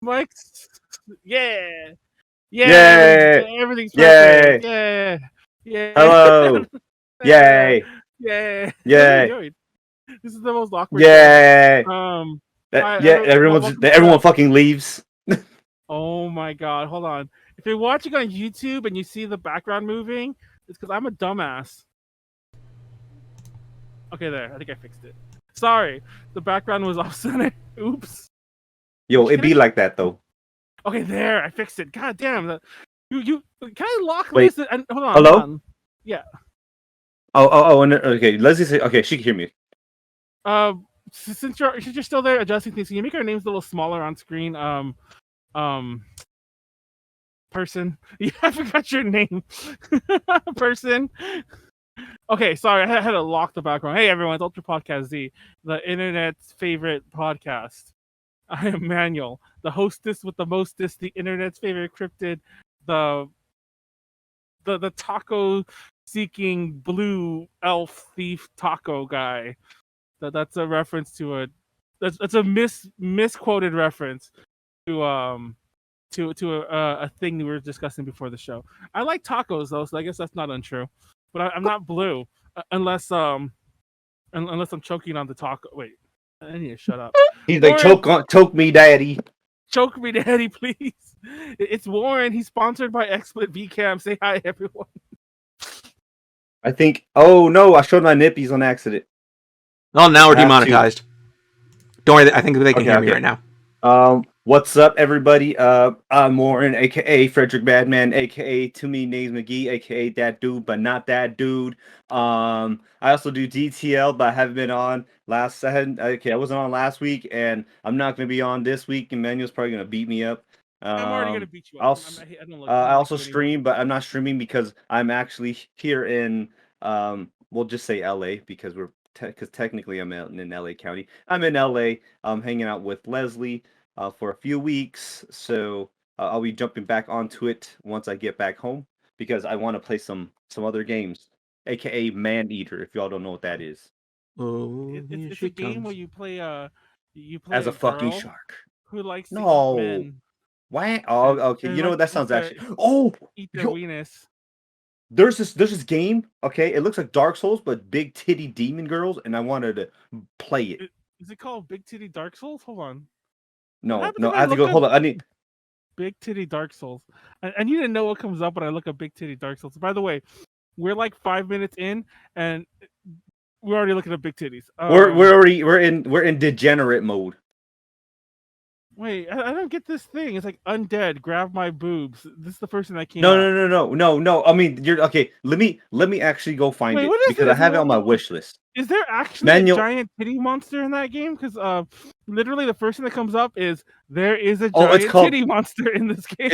Mike's. Yeah. Yay! Everything's Yay! perfect. Yeah. Yeah. Hello! Yeah. Yay! Yeah. What are you Yay! doing? This is the most awkward show ever. Yay! Hi, Everyone fucking leaves. Oh my god, hold on. If you're watching on YouTube and you see the background moving, it's because I'm a dumbass. Okay, there. I think I fixed it. Sorry, the background was off center. Oops. Yo, it be like that though. Okay, there. I fixed it. God damn. You can I lock Wait. this? And hold on. Hello? Hold on. Yeah. And okay. Leslie say okay. She can hear me. Since you're still there adjusting things, can you make our names a little smaller on screen? Person. Yeah, I forgot your name. Person. Okay, sorry, I had to lock the background. Hey everyone, it's Ultra Podcast Z, the internet's favorite podcast. I am Manuel, the hostess with the mostest, the internet's favorite cryptid, the taco seeking blue elf thief taco guy. That's a reference to that's a misquoted reference to a thing we were discussing before the show. I like tacos though, so I guess that's not untrue. But I'm not blue unless I'm choking on the taco. Wait, I need to shut up. He's like choke me, daddy. Choke me, daddy, please. It's Warren. He's sponsored by XSplit VCam. Say hi, everyone. I think. Oh no, I showed my nippies on accident. Oh, now we're demonetized. Don't worry, I think they can hear me right now. What's up, everybody? I'm Warren, aka Frederick Badman, aka Too Many Names McGee, aka that dude, but not that dude. I also do DTL, but I haven't been on I wasn't on last week, and I'm not going to be on this week. Emmanuel's probably going to beat me up. I'm already going to beat you up. I also stream, but I'm not streaming because I'm actually here in we'll just say LA because because technically I'm in LA County. I'm in LA. I'm hanging out with Leslie for a few weeks, so I'll be jumping back onto it once I get back home because I want to play some other games, aka Man Eater. If y'all don't know what that is, it's a game where you play as a fucking shark who likes to eat men. Why? Oh, okay. You know what? That sounds actually. Eat their weenus. There's this game. Okay, it looks like Dark Souls, but big titty demon girls, and I wanted to play it. Is it called Big Titty Dark Souls? Hold on. No. I have to go. Hold on. I need Big Titty Dark Souls. I need to know what comes up when I look at Big Titty Dark Souls. By the way, we're like 5 minutes in, and we're already looking at big titties. We're in degenerate mode. Wait, I don't get this thing. It's like undead. Grab my boobs. This is the first thing that came. No. I mean, you're okay. Let me actually go find it because I have it on my wish list. Is there actually a giant titty monster in that game? Because literally the first thing that comes up is there is a giant titty monster in this game.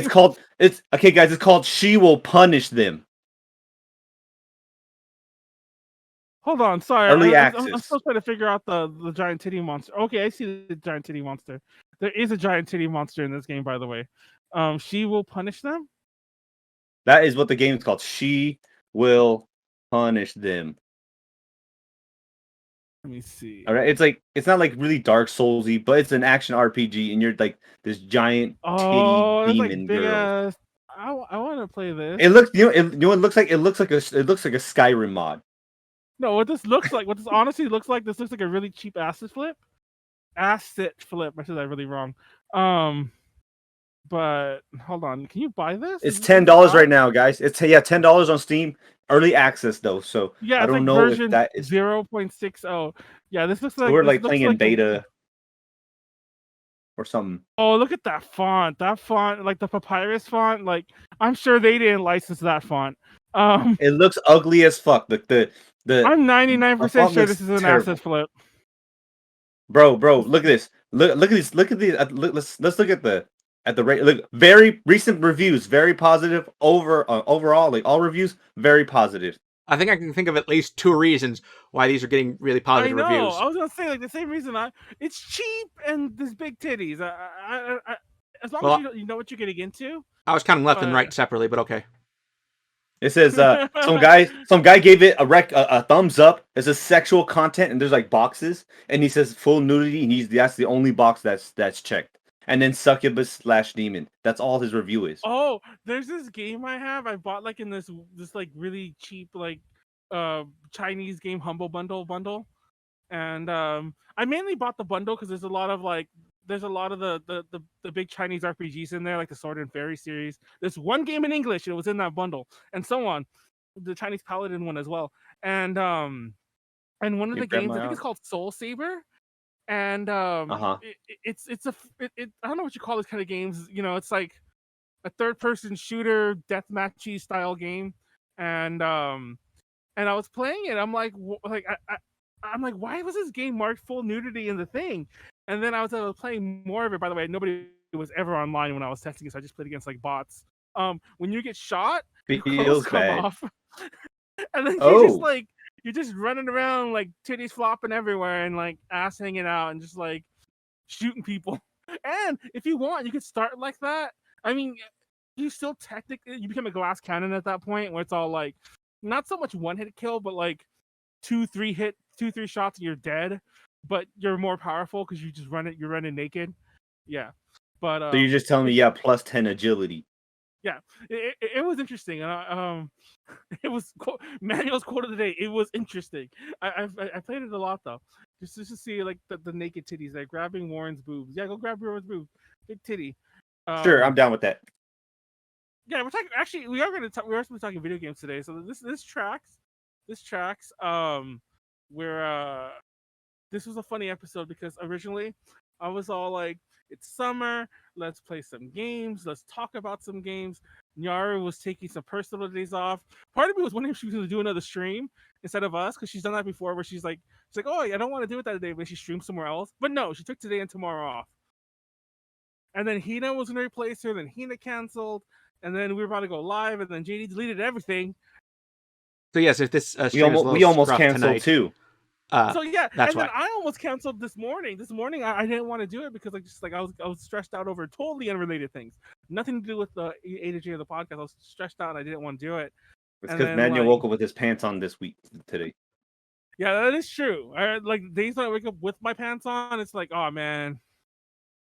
It's okay, guys. It's called She Will Punish Them. Hold on, sorry. Early access. I'm still trying to figure out the giant titty monster. Okay, I see the giant titty monster. There is a giant titty monster in this game, by the way. She will punish them? That is what the game is called. She will punish them. Let me see. All right, it's not like really Dark Soulsy, but it's an action RPG, and you're like this giant titty demon girl. I want to play this. It looks, it looks like a Skyrim mod. No, what this honestly looks like, this looks like a really cheap asset flip. I said that really wrong. But hold on, can you buy this? It's $10 right now, guys. It's $10 on Steam. Early access though, so yeah, I don't know if that is 0.60. Yeah, this looks like we're like playing in beta or something. Oh, look at that font! That font, like the papyrus font. Like I'm sure they didn't license that font. It looks ugly as fuck. The I'm 99% sure this is an asset flip. Bro, look at this. Look at these. Let's look at the rate. Look, very recent reviews, very positive. Overall, like all reviews, very positive. I think I can think of at least 2 reasons why these are getting really positive reviews. I was gonna say like the same reason. It's cheap and there's big titties. As long as you know what you're getting into. I was counting left and right separately, but okay. It says some guy gave it a thumbs up. It says sexual content, and there's like boxes, and he says full nudity, and that's the only box that's checked. and then succubus/demon. That's all his review is. Oh, there's this game I bought like in this like really cheap like Chinese game Humble Bundle. And I mainly bought the bundle because there's a lot of the big Chinese RPGs in there, like the Sword and Fairy series. There's one game in English, and it was in that bundle, and so on. The Chinese Paladin one as well. And one of the games, I think it's called Soul Saber. And it's I don't know what you call this kind of games. You know, it's like a third-person shooter deathmatchy style game. And I was playing it. I'm like I'm like, why was this game marked full nudity in the thing? And then I was playing more of it. By the way, nobody was ever online when I was testing it, so I just played against like bots. When you get shot, your clothes come off, and then you're just running around like titties flopping everywhere and like ass hanging out and just like shooting people. And if you want, you could start like that. I mean, you still technically you become a glass cannon at that point where it's all like not so much one hit kill, but like 2-3 shots and you're dead, but you're more powerful because you just you're running naked. Yeah, but so you're just telling me plus 10 agility. Yeah, it was interesting. It was Manuel's quote of the day. It was interesting. I played it a lot though, just to see like the naked titties, like grabbing Warren's boobs. Yeah, go grab Warren's boobs, big titty. Sure, I'm down with that. Yeah, we're talking. Actually, we are going to we're supposed to be talking video games today. So this tracks. Where this was a funny episode because originally I was all like, it's summer, let's play some games, let's talk about some games. Nyara was taking some personal days off. Part of me was wondering if she was going to do another stream instead of us, because she's done that before where she's like, oh, I don't want to do it that day, but she streamed somewhere else. But no, she took today and tomorrow off. And then Hina was going to replace her, then Hina canceled, and then we were about to go live, and then JD deleted everything. So yes, if this stream we almost canceled tonight, too. So yeah, that's and then I almost canceled this morning. This morning I didn't want to do it because I was stressed out over totally unrelated things, nothing to do with the A to J of the podcast. I was stressed out and I didn't want to do it. It's because Manuel woke up with his pants on today. Yeah, that is true. Like days when I wake up with my pants on, it's like, oh man,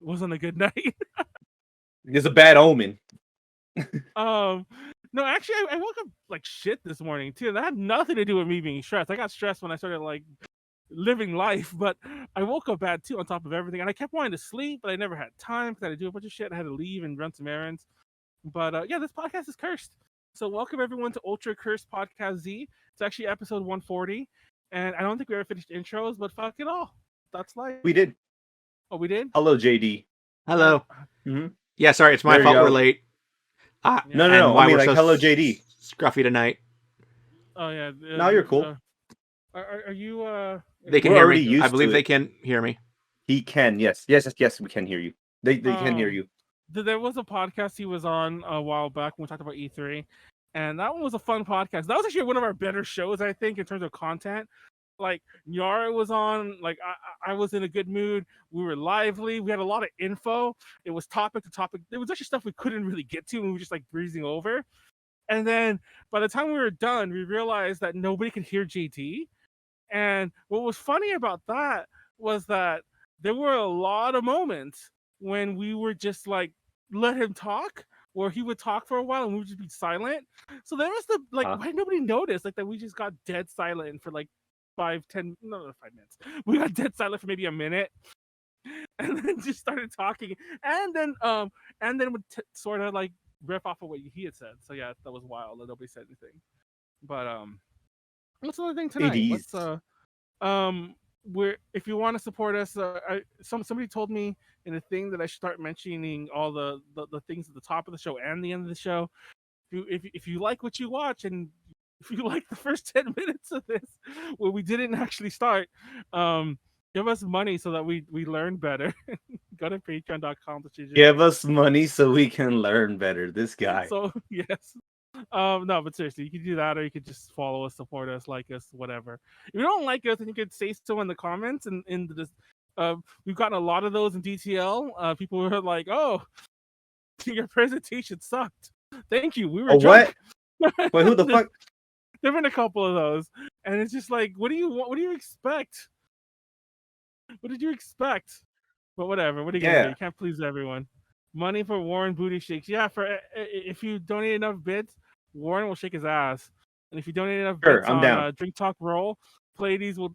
it wasn't a good night. It's a bad omen. No, actually, I woke up like shit this morning too. That had nothing to do with me being stressed. I got stressed when I started like living life, but I woke up bad too on top of everything. And I kept wanting to sleep, but I never had time because I had to do a bunch of shit. I had to leave and run some errands. But yeah, this podcast is cursed. So welcome everyone to Ultra Cursed Podcast Z. It's actually episode 140. And I don't think we ever finished intros, but fuck it all. That's life. We did. Oh, we did? Hello, JD. Hello. Mm-hmm. Yeah, sorry, it's my fault we're late. No. I mean, like, hello, JD. Scruffy tonight. Oh, yeah. Now you're cool. Are you... They can hear me. I believe they can hear me. He can, yes. Yes, we can hear you. They can hear you. There was a podcast he was on a while back when we talked about E3, and that one was a fun podcast. That was actually one of our better shows, I think, in terms of content. Like, Nyara was on, like, I was in a good mood. We were lively. We had a lot of info. It was topic to topic. There was actually stuff we couldn't really get to, and we were just, like, breezing over. And then, by the time we were done, we realized that nobody could hear JT. And what was funny about that was that there were a lot of moments when we were just, like, let him talk, or he would talk for a while, and we would just be silent. So there was why nobody noticed, like, that we just got dead silent for, like, 5 minutes. We got dead silent for maybe a minute, and then just started talking, and then would sort of like riff off of what he had said. So yeah, that was wild that nobody said anything. But what's another thing tonight? Let's if you want to support us, somebody told me in a thing that I should start mentioning all the things at the top of the show and the end of the show. If you like what you watch, and if you like the first 10 minutes of this, where we didn't actually start, give us money so that we learn better. Go to patreon.com. Give us money so we can learn better. This guy. So, yes. No, but seriously, you can do that, or you could just follow us, support us, like us, whatever. If you don't like us, then you could say so in the comments. And we've gotten a lot of those in DTL. People were like, "Oh, your presentation sucked. Thank you. We were drunk." What? Wait, who the fuck? There've been a couple of those, and it's just like, what do you want? What do you expect? What did you expect? But whatever. What are you gonna do? You can't please everyone. Money for Warren booty shakes. Yeah, for if you donate enough bits, Warren will shake his ass. And if you donate enough bits I'm on down. Drink Talk Roll, Pleiades will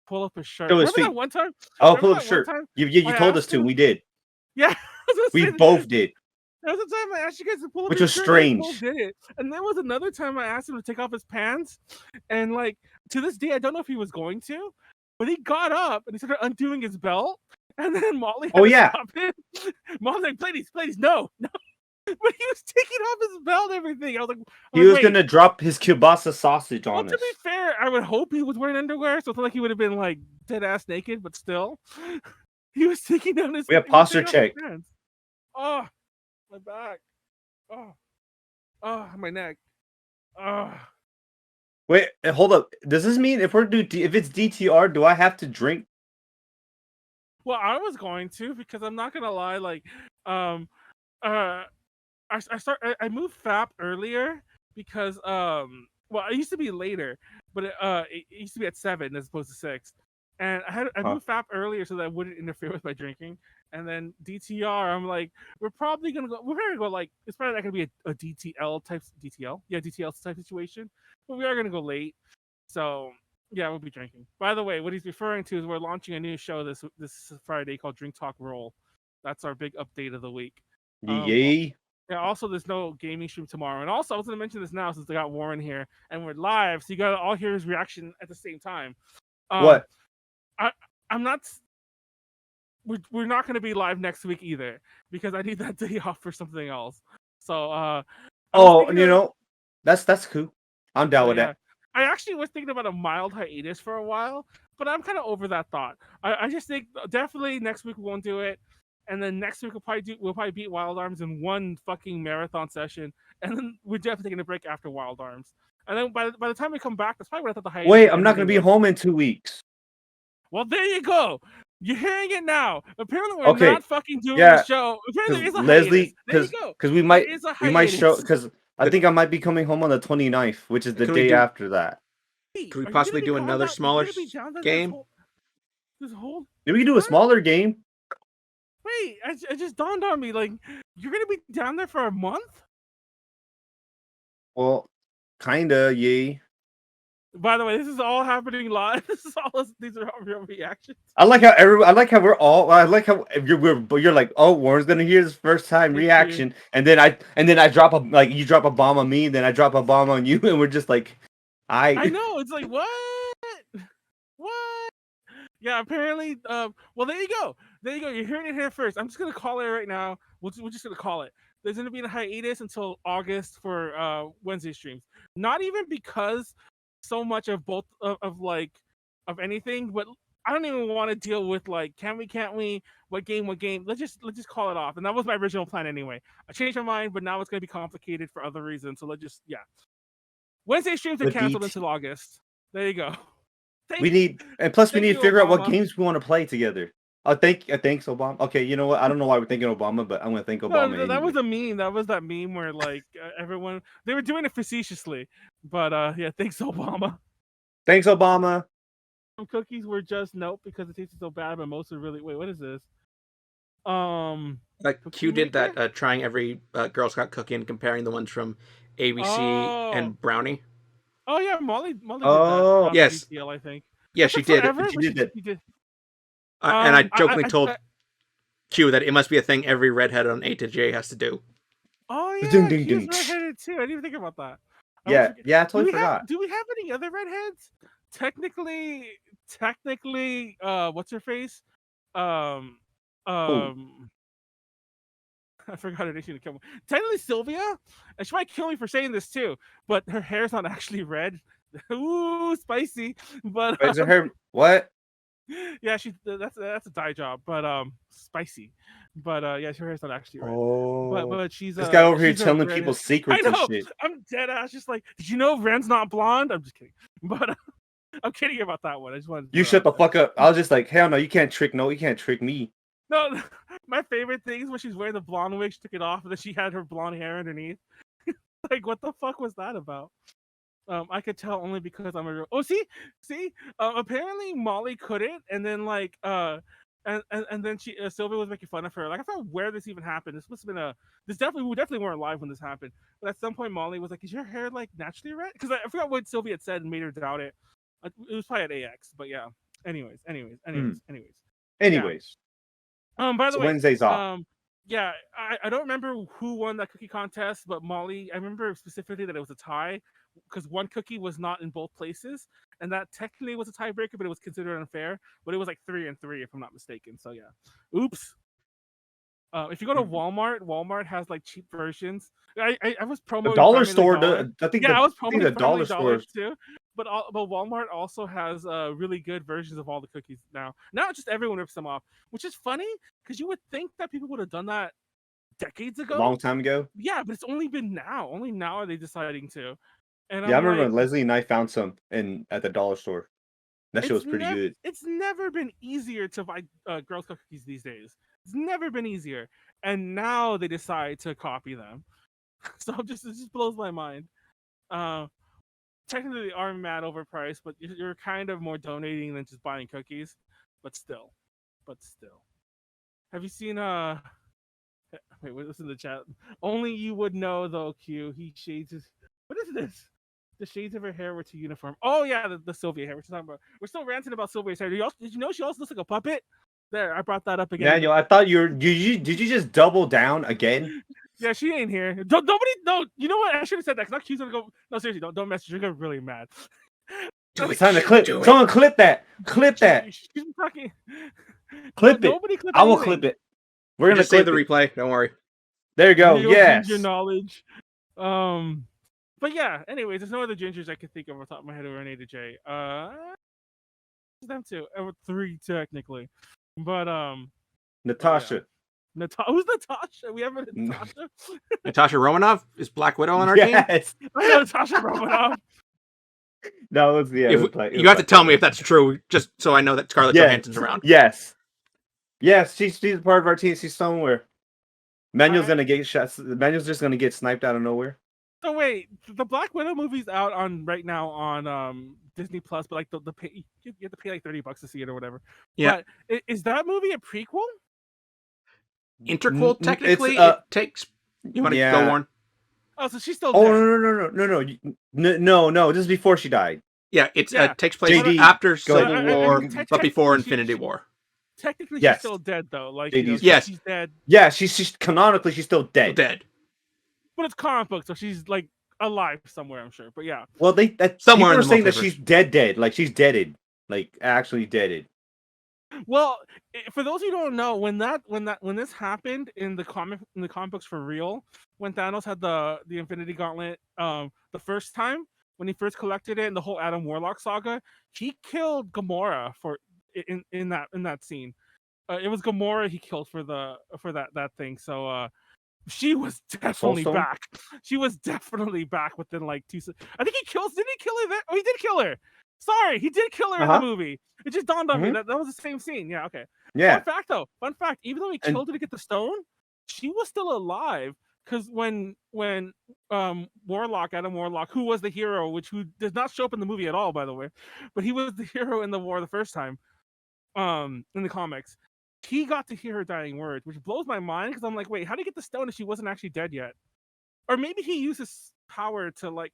pull up his shirt. Show his Remember that feet. one time? Oh, Remember pull up that shirt. one time You I told us asked to. him? We did. Yeah, We both did. There was a time I asked you guys to pull up Which his was shirt, strange. and you both did it. And there was another time I asked him to take off his pants, and like to this day I don't know if he was going to, but he got up and he started undoing his belt, and then Molly had to stop him. Molly's like, "Please, no." But he was taking off his belt and everything. I was like, he was gonna drop his kielbasa sausage on us. To be fair, I would hope he was wearing underwear, so it's not like he would have been like dead ass naked. But still, he was taking down his. We have posture check. Oh, my back. Oh, my neck. Oh. Wait, hold up. Does this mean if it's DTR, do I have to drink? Well, I was going to, because I'm not gonna lie. Like, I moved FAP earlier because well, it used to be later, but it used to be at 7 as opposed to 6. And I moved FAP earlier so that it wouldn't interfere with my drinking. And then DTR, I'm like, we're probably gonna go like, it's probably not gonna be a DTL type situation, but we are gonna go late. So yeah, we'll be drinking. By the way, what he's referring to is we're launching a new show this Friday called Drink Talk Roll. That's our big update of the week. Yay. Yeah, also there's no gaming stream tomorrow. And also I was gonna mention this now since I got Warren here and we're live, so you gotta all hear his reaction at the same time. What? I'm not we're not gonna be live next week either because I need that day off for something else. So that's cool. I'm down with that. I actually was thinking about a mild hiatus for a while, but I'm kind of over that thought. I just think definitely next week we won't do it. And then next week we'll probably beat Wild Arms in one fucking marathon session, and then we're definitely taking a break after Wild Arms. And then by the time we come back, that's probably what I thought the hiatus. Wait, I'm not gonna be home in 2 weeks. Well, there you go. You're hearing it now. Apparently, we're not fucking doing the show. Apparently, there is a Leslie, because we might show because I think I might be coming home on the 29th, which is the day after that. Could we possibly do another smaller game? This whole Maybe we can do a smaller game. Wait, it just dawned on me. Like, you're gonna be down there for a month? Well, kinda, yay. By the way, this is all happening live. These are all real reactions. I like how you're like, oh, Warren's gonna hear this first time reaction, and then I drop you drop a bomb on me, then I drop a bomb on you, and we're just like, I know, it's like what? Yeah, apparently. Well, there you go. You're hearing it here first. I'm just gonna call it right now. We're just gonna call it. There's gonna be a hiatus until August for Wednesday streams. Not even because so much of both of anything, but I don't even want to deal with like can't we, what game. Let's just call it off. And that was my original plan anyway. I changed my mind, but now it's gonna be complicated for other reasons. So Wednesday streams are canceled until August. There you go. We need to figure out what games we want to play together. Thanks, Obama. Okay, you know what? I don't know why we're thinking Obama, but I'm gonna thank Obama. No, that was a meme. That was that meme where like everyone they were doing it facetiously, but yeah, thanks Obama. Thanks Obama. Some cookies were just nope because it tasted so bad, but most are really wait. What is this? Like Q did that trying every Girl Scout cookie and comparing the ones from ABC and Brownie. Oh yeah, Molly did that. Yes, DTL, I think. Yeah, she did. She did. And I jokingly told Q that it must be a thing every redhead on A to J has to do. Oh yeah, Q's redheaded too. I didn't even think about that. I totally forgot. Do we have any other redheads? Technically, what's her face? I forgot her name. She kill me. Technically Sylvia, and she might kill me for saying this too, but her hair's not actually red. Ooh, spicy. But is it her what? Yeah, that's a dye job, but spicy. But yeah, her hair's not actually red. Oh, but she's this guy over here telling people secrets and shit. I'm dead ass. Just like, did you know Ren's not blonde? I'm just kidding, but I'm kidding about that one. I just wanted you shut the fuck up. I was just like, hell no, you can't trick me. No, my favorite thing is when she's wearing the blonde wig, she took it off, and then she had her blonde hair underneath. Like, what the fuck was that about? I could tell only because I'm a real. Oh, see. Apparently Molly couldn't, and then like And then Sylvia was making fun of her. Like, I forgot where this even happened. This must have been we definitely weren't live when this happened. But at some point, Molly was like, "Is your hair like naturally red?" Because I forgot what Sylvia had said and made her doubt it. It was probably at AX, but yeah. Anyways. Anyways. Yeah. By the way, Wednesday's off. Yeah, I don't remember who won that cookie contest, but Molly, I remember specifically that it was a tie because one cookie was not in both places, and that technically was a tiebreaker, but it was considered unfair. But it was like 3-3 if I'm not mistaken. So yeah, oops. If you go to Walmart has like cheap versions. I was promoting the dollar Family store. Dollar. I think I was the promoting dollar Family store too. But Walmart also has really good versions of all the cookies now. Not just everyone rips them off, which is funny because you would think that people would have done that decades ago. a long time ago. Yeah, but it's only been now. Only now are they deciding to. And Yeah, I I'm remember like, when Leslie and I found some at the dollar store. That shit was pretty good. It's never been easier to buy Girl Scout cookies these days. It's never been easier, and now they decide to copy them. So it just blows my mind. Technically, they are mad overpriced, but you're kind of more donating than just buying cookies. But still. Have you seen Wait, what's in the chat? Only you would know though, Q. He shades his. What is this? The shades of her hair were too uniform. Oh yeah, the Sylvia hair. We're talking about. We're still ranting about Sylvia's hair. Did you know she also looks like a puppet? There, I brought that up again. Daniel, I thought did you just double down again? Yeah, she ain't here. Nobody. No, you know what? I should have said that. Cause not Q's gonna go. No, seriously, don't message. You're gonna be really mad. It's time to clip. Someone clip that. Clip that. She's talking. Clip it. Nobody clip I will anything. clip it. We're gonna just save the replay. Don't worry. There you go. Yes. Ginger knowledge. But yeah. Anyways, there's no other gingers I could think of off the top of my head who are an A to J. Them two. 3 technically. But Natasha. Yeah. Who's Natasha? We have a Natasha. Natasha Romanoff is Black Widow on our team. Yes. Natasha Romanoff. No, it was you have to tell me if that's true, just so I know that Scarlett Johansson's around. Yes, she's part of our team. She's somewhere. Manuel's gonna get shot. Manuel's just gonna get sniped out of nowhere. So wait, the Black Widow movie's out right now on Disney Plus, but like the pay, you have to pay like $30 to see it or whatever. Yeah. But is that movie a prequel? Interquel technically. It takes. You want to go, Warren? Oh, so she's still dead. No. This is before she died. Yeah, it takes place after Civil War, but before Infinity War. Technically, she's still dead though. Like, yes, she's dead. Yeah, she's canonically she's still dead. But it's comic book, so she's like alive somewhere, I'm sure. But yeah. Well, somewhere people are saying that she's dead, like she's deaded, like actually deaded. Well, for those who don't know, when this happened in the comic books for real, when Thanos had the Infinity Gauntlet, the first time when he first collected it in the whole Adam Warlock saga, he killed Gamora in that scene. It was Gamora he killed for that thing. So she was definitely back. She was definitely back within like 2. I think didn't he kill her there? Oh, he did kill her. Sorry, he did kill her in the movie. It just dawned on me that was the same scene. Yeah, okay. Yeah. Fun fact. Even though he killed her to get the stone, she was still alive. Because when Adam Warlock, who was the who does not show up in the movie at all, by the way, but he was the hero in the war the first time, in the comics, he got to hear her dying words, which blows my mind. Because I'm like, wait, how did he get the stone if she wasn't actually dead yet? Or maybe he used his power to like.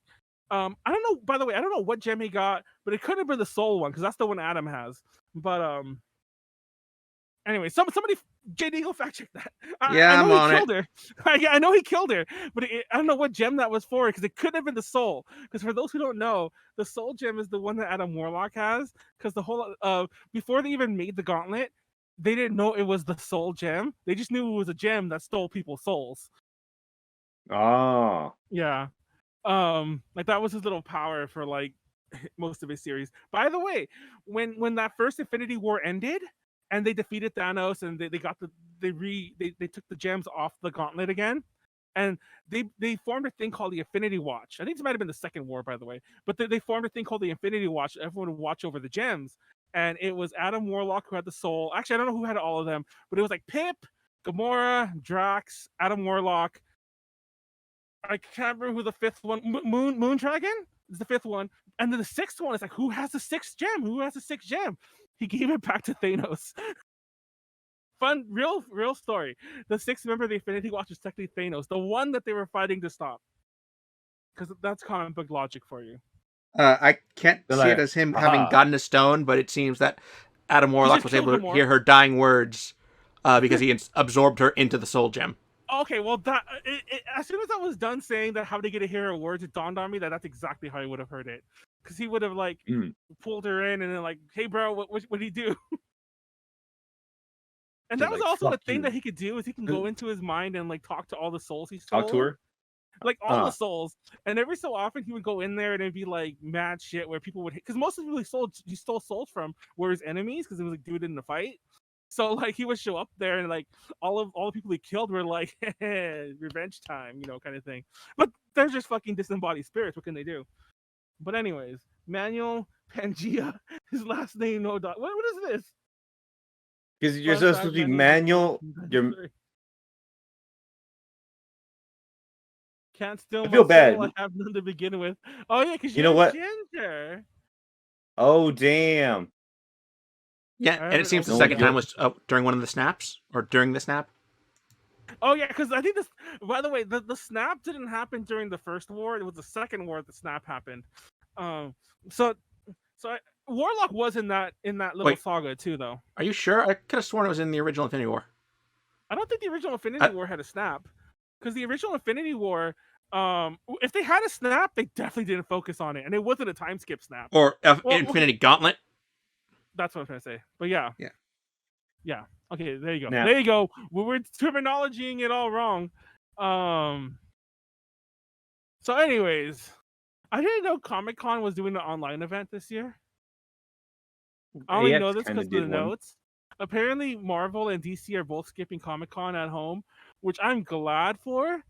I don't know. By the way, I don't know what gem he got, but it could have been the soul one because that's the one Adam has. But anyway, somebody JD go fact check that. I know he killed her. I know he killed her, but I don't know what gem that was for because it could have been the soul. Because for those who don't know, the soul gem is the one that Adam Warlock has. Because the whole before they even made the gauntlet, they didn't know it was the soul gem. They just knew it was a gem that stole people's souls. Oh. Yeah. Like that was his little power for like most of his series. By the way, when that first Infinity War ended and they defeated Thanos and they took the gems off the gauntlet again, and they formed a thing called the Infinity Watch. I think this might have been the second war, by the way, but they formed a thing called the Infinity Watch. Everyone would watch over the gems, and it was Adam Warlock who had the soul. Actually, I don't know who had all of them, but it was like Pip, Gamora, Drax, Adam Warlock. I can't remember who the fifth one. Moondragon is the fifth one, and then the sixth one is like, who has the sixth gem? Who has the sixth gem? He gave it back to Thanos. real story. The sixth member of the Infinity Watch is technically Thanos, the one that they were fighting to stop. Because that's comic book logic for you. I can't They're see it like, as him having aha. gotten a stone, but it seems that Adam Warlock was able to Voldemort. hear her dying words because he absorbed her into the soul gem. Okay, well, as soon as I was done saying that, how to get to hear her words, it dawned on me that that's exactly how he would have heard it. Because he would have like pulled her in and then like, hey, bro, what did he do? And that was like, also the "Fuck thing you." that he could do is he can go into his mind and like talk to all the souls he stole. Talk to her. Like all the souls, and every so often he would go in there and it'd be like mad shit where people would, because most of the people he stole souls from were his enemies because it was like dude in the fight. So like he would show up there and like all the people he killed were like revenge time, kind of thing. But they're just fucking disembodied spirits. What can they do? But anyways, Manuel Pangea, his last name no dot. What is this? Because you're supposed to be Manuel. Can't steal I feel my bad. soul. I have none to begin with. Oh yeah, because you know what? Ginger. Oh damn. Yeah, and it seems the second time was during one of the snaps or during the snap. Oh yeah, because I think this. By the way, the snap didn't happen during the first war. It was the second war the snap happened. So Warlock was in that little saga too, though. Are you sure? I could have sworn it was in the original Infinity War. I don't think the original Infinity War had a snap, because the original Infinity War, if they had a snap, they definitely didn't focus on it, and it wasn't a time skip snap. Or Infinity Gauntlet. That's what I was gonna say. But yeah. Okay, there you go. Nah. There you go. We're terminologying it all wrong. So, anyways, I didn't know Comic-Con was doing an online event this year. I only know this because of the notes. Apparently, Marvel and DC are both skipping Comic-Con at home, which I'm glad for,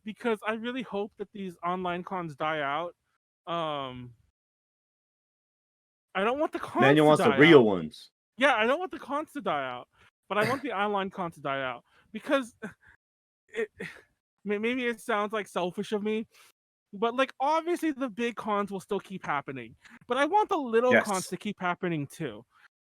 because I really hope that these online cons die out. I don't want the cons Manuel wants the real ones. Yeah, I don't want the cons to die out, but I want the online cons to die out, because maybe it sounds like selfish of me, but like obviously the big cons will still keep happening, but I want the little cons to keep happening too.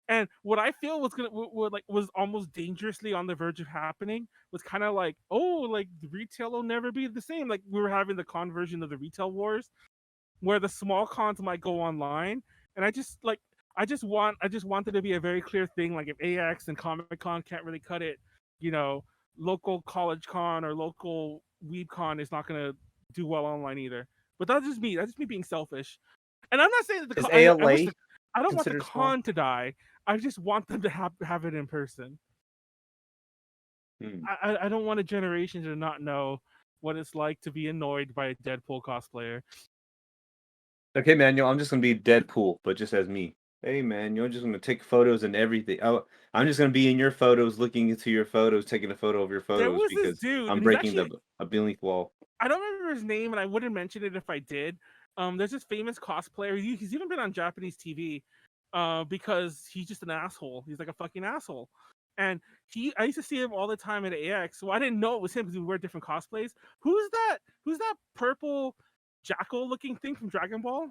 And what I feel was almost dangerously on the verge of happening was kind of like, like the retail will never be the same. Like we were having the con version of the retail wars, where the small cons might go online, and I just want there to be a very clear thing. Like if AX and Comic Con can't really cut it, local college con or local weeb con is not gonna do well online either. But that's just me. That's just me being selfish. And I'm not saying that the ALA I don't want the con to die. I just want them to have it in person. I don't want a generation to not know what it's like to be annoyed by a Deadpool cosplayer. Okay, Manuel, I'm just gonna be Deadpool, but just as me. Hey, man, you're just gonna take photos and everything. Oh, I'm just gonna be in your photos, looking into your photos, taking a photo of your photos because I'm breaking the ability wall. I don't remember his name, and I wouldn't mention it if I did. There's this famous cosplayer. He's even been on Japanese TV, because he's just an asshole. He's like a fucking asshole. And I used to see him all the time at AX, so I didn't know it was him because we wear different cosplays. Who's that purple jackal-looking thing from Dragon Ball?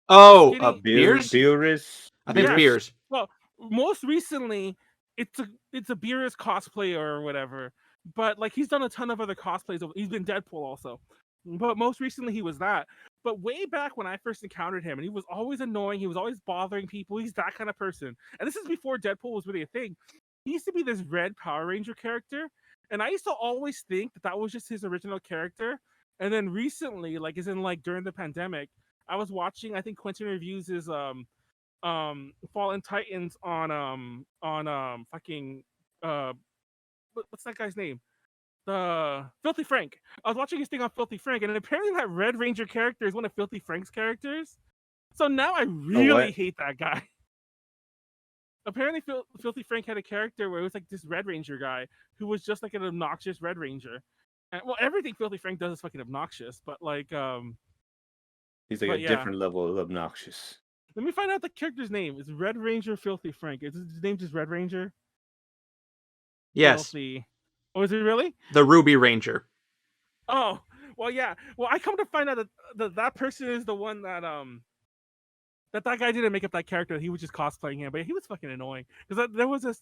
Oh, Beerus? I think it's Beerus. Well, most recently, it's a Beerus cosplayer or whatever. But like he's done a ton of other cosplays. He's been Deadpool also. But most recently he was that. But way back when I first encountered him, and he was always annoying, he was always bothering people. He's that kind of person. And this is before Deadpool was really a thing. He used to be this red Power Ranger character, and I used to always think that was just his original character. And then recently, like during the pandemic, I was watching, I think Quentin reviews his Fallen Titans on fucking what's that guy's name? The Filthy Frank. I was watching his thing on Filthy Frank, and apparently that Red Ranger character is one of Filthy Frank's characters. So now I really hate that guy. Apparently Filthy Frank had a character where it was like this Red Ranger guy who was just like an obnoxious Red Ranger. And, well, everything Filthy Frank does is fucking obnoxious, but like he's like a different level of obnoxious. Let me find out the character's name. It's Red Ranger Filthy Frank. Is his name just Red Ranger? Yes. Filthy. Oh, is it really? The Ruby Ranger. Oh, well, yeah. Well, I come to find out that person is the one that that guy didn't make up that character. He was just cosplaying him, but he was fucking annoying. Because there was this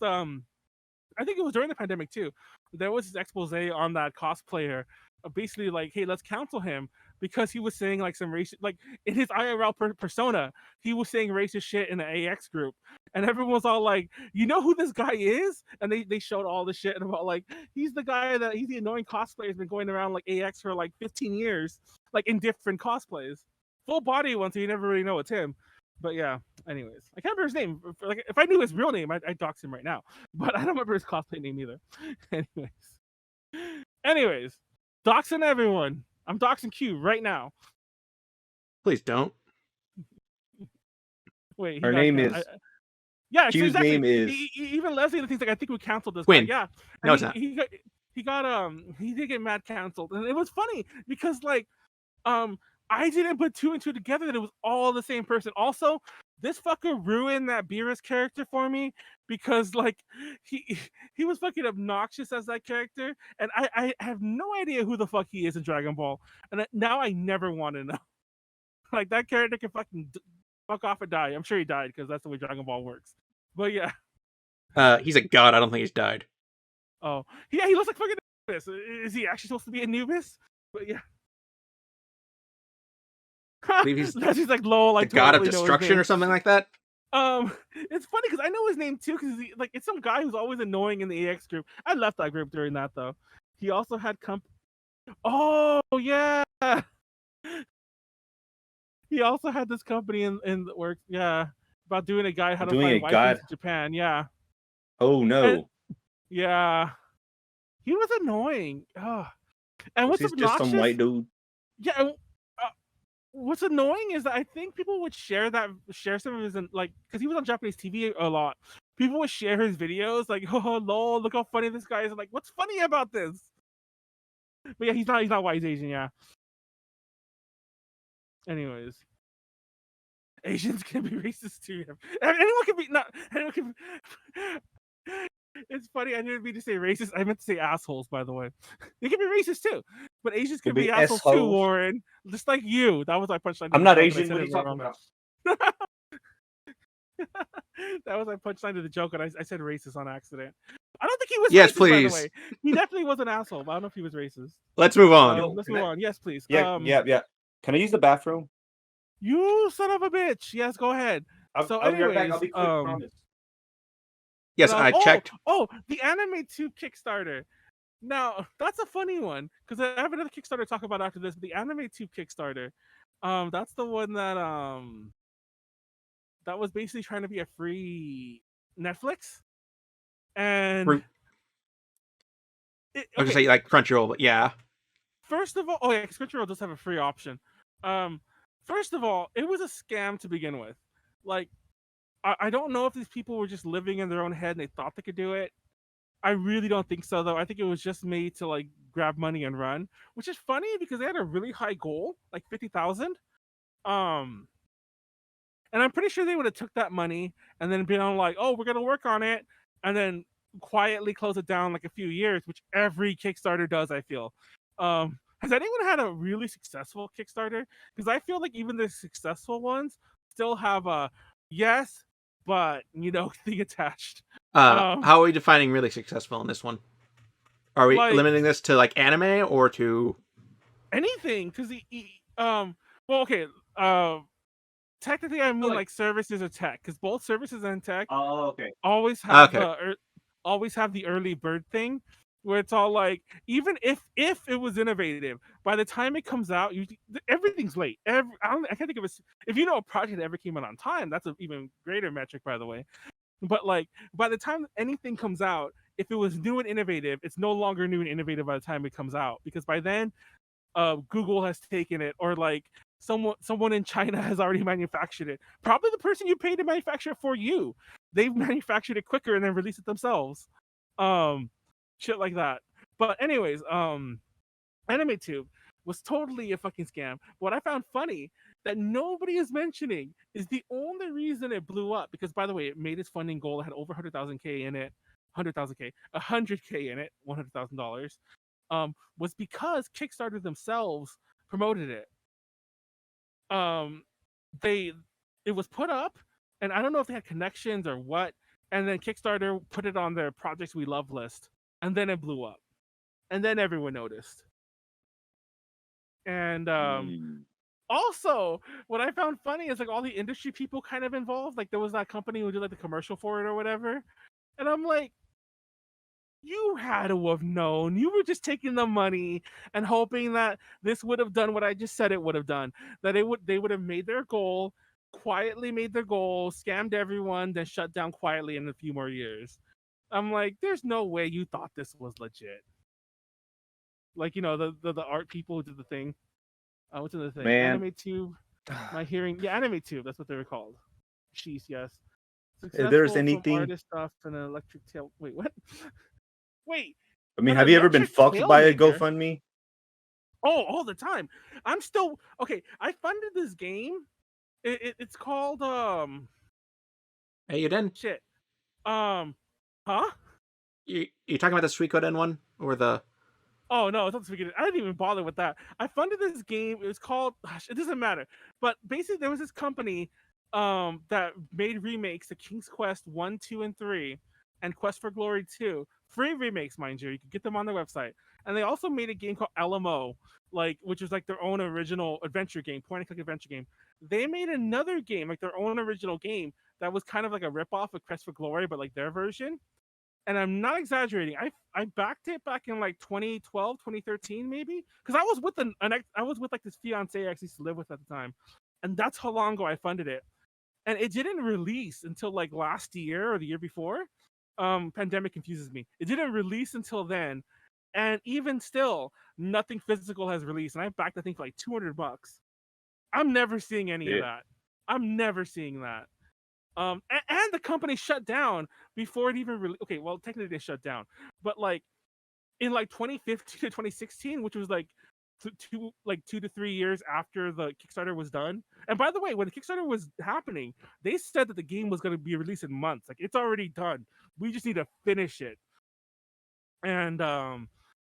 I think it was during the pandemic too. There was this expose on that cosplayer, basically like, hey, let's cancel him because he was saying like some racist, like in his IRL persona, he was saying racist shit in the AX group, and everyone was all like, you know who this guy is? And they showed all the shit about like he's the guy that he's the annoying cosplayer has been going around like AX for like 15 years, like in different cosplays, full body one, so you never really know it's him. But yeah, anyways, I can't remember his name. Like, if I knew his real name, I'd dox him right now. But I don't remember his cosplay name either. anyways, doxing everyone. I'm doxing Q right now. Please don't. Wait, her name is. Yeah, Q's exactly. name is. Even Leslie thinks like I think we canceled this Quinn. guy. Yeah, No, and it's not. he did get mad canceled, and it was funny because like I didn't put two and two together that it was all the same person. Also, this fucker ruined that Beerus character for me because like he was fucking obnoxious as that character, and I have no idea who the fuck he is in Dragon Ball, and now I never want to know. Like that character can fucking fuck off and die. I'm sure he died because that's the way Dragon Ball works. But yeah. He's a god. I don't think he's died. Oh yeah, he looks like fucking Anubis. Is he actually supposed to be Anubis? But yeah. I believe he's He's like lol, like the god of destruction or something like that. It's funny because I know his name too because like it's some guy who's always annoying in the AX group. I left that group during that though. He also had Oh yeah. He also had this company in the work, yeah, about doing a guide how to find waifus in Japan, yeah. Oh no. And, yeah. He was annoying. And what's obnoxious? Just some white dude. Yeah. What's annoying is that I think people would share some of his like because he was on Japanese TV a lot. People would share his videos like, oh lol, look how funny this guy is. I'm like, what's funny about this? But yeah, he's not white, he's Asian, yeah. Anyways, Asians can be racist too. Anyone can be not. Anyone can. It's funny. I didn't mean to say racist. I meant to say assholes. By the way, they can be racist too. But Asians can be assholes too, Warren. Just like you. That was my punchline. I'm not Asian. What are you talking about? That was my punchline to the joke, and I said racist on accident. I don't think he was. Yes, racist, please. By the way. He definitely was an asshole. But I don't know if he was racist. Let's move on. Let's move on. Yes, please. Yeah. Can I use the bathroom? You son of a bitch. Yes, go ahead. I'll be right back. I'll be quick, promise. Yes, I checked. Oh, the Anime Tube Kickstarter. Now, that's a funny one because I have another Kickstarter to talk about after this. But the Anime Tube Kickstarter, that's the one that that was basically trying to be a free Netflix. And I was gonna say like Crunchyroll, but yeah. First of all, oh yeah, Crunchyroll does have a free option. First of all, it was a scam to begin with. Like, I don't know if these people were just living in their own head and they thought they could do it. I really don't think so, though. I think it was just made to like grab money and run, which is funny because they had a really high goal, like 50,000. And I'm pretty sure they would have took that money and then been on like, oh, we're gonna work on it, and then quietly close it down like a few years, which every Kickstarter does. I feel. Has anyone had a really successful Kickstarter? Because I feel like even the successful ones still have a yes, but thing attached. How are we defining really successful in this one? Are we limiting this to like anime or to anything? Because well, okay. Technically, I mean like services or tech, because both services and tech always have the early bird thing, where it's all like, even if it was innovative, by the time it comes out, everything's late. I can't think of if you know a project that ever came out on time, that's an even greater metric, by the way. But like by the time anything comes out, if it was new and innovative, it's no longer new and innovative by the time it comes out, because by then Google has taken it, or like someone in China has already manufactured it. Probably the person you paid to manufacture it for you. They've manufactured it quicker and then released it themselves. Shit like that. But anyways, AnimeTube was totally a fucking scam. What I found funny that nobody is mentioning is the only reason it blew up, because by the way, it made its funding goal. It had over 100,000K in it, 100K in it, $100,000. Was because Kickstarter themselves promoted it. It was put up, and I don't know if they had connections or what, and then Kickstarter put it on their projects we love list, and then it blew up, and then everyone noticed. And also, what I found funny is like all the industry people kind of involved. Like there was that company who did like the commercial for it or whatever, and I'm like, you had to have known. You were just taking the money and hoping that this would have done what I just said it would have done. That they would have made their goal, quietly made their goal, scammed everyone, then shut down quietly in a few more years. I'm like, there's no way you thought this was legit. Like, you know, the art people who did the thing. What's in the thing? Man. Anime Tube. My hearing. Yeah, Anime Tube. That's what they were called. Sheesh, yes. If there's Successful anything- from artist stuff and an electric tail. Wait, what? Wait. I mean, An have you ever been electric fucked tail by a maker? GoFundMe? Oh, all the time. I'm still okay. I funded this game. It's called Hey, you didn't? shit. Huh? You talking about the Suikoden one or the? Oh no, it's not speaking. I didn't even bother with that. I funded this game. It was called. It doesn't matter. But basically, there was this company that made remakes to King's Quest 1, 2, and 3, and Quest for Glory 2. Free remakes, mind you. You can get them on their website. And they also made a game called LMO, which is like their own original adventure game, point and click adventure game. They made another game, like their own original game, that was kind of like a ripoff of Quest for Glory, but like their version. And I'm not exaggerating. I backed it back in like 2012, 2013 maybe, because I was with I was with like this fiance I actually used to live with at the time, and that's how long ago I funded it. And it didn't release until like last year or the year before. Pandemic confuses me. It didn't release until then, and even still, nothing physical has released. And I backed that thing for like $200. I'm never seeing any of that. I'm never seeing that. And the company shut down before it even really. Okay, well, technically they shut down, but like in like 2015 to 2016, which was like 2 to 3 years after the Kickstarter was done. And by the way, when the Kickstarter was happening, they said that the game was going to be released in months. Like it's already done. We just need to finish it. And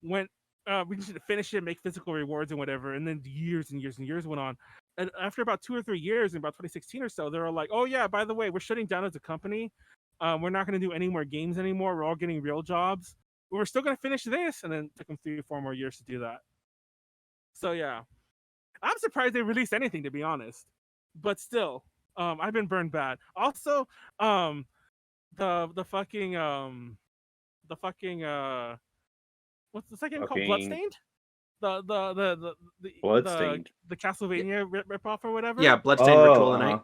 when we just need to finish it, make physical rewards and whatever. And then years and years and years went on. And after about 2 or 3 years, in about 2016 or so, they were like, "Oh yeah, by the way, we're shutting down as a company. We're not going to do any more games anymore. We're all getting real jobs. But we're still going to finish this." And then it took them 3 or 4 more years to do that. So yeah, I'm surprised they released anything, to be honest. But still, I've been burned bad. Also, the fucking what's the second called? Bloodstained. The Bloodstained. the Castlevania ripoff or whatever. Yeah, Bloodstained Ritual of the Night.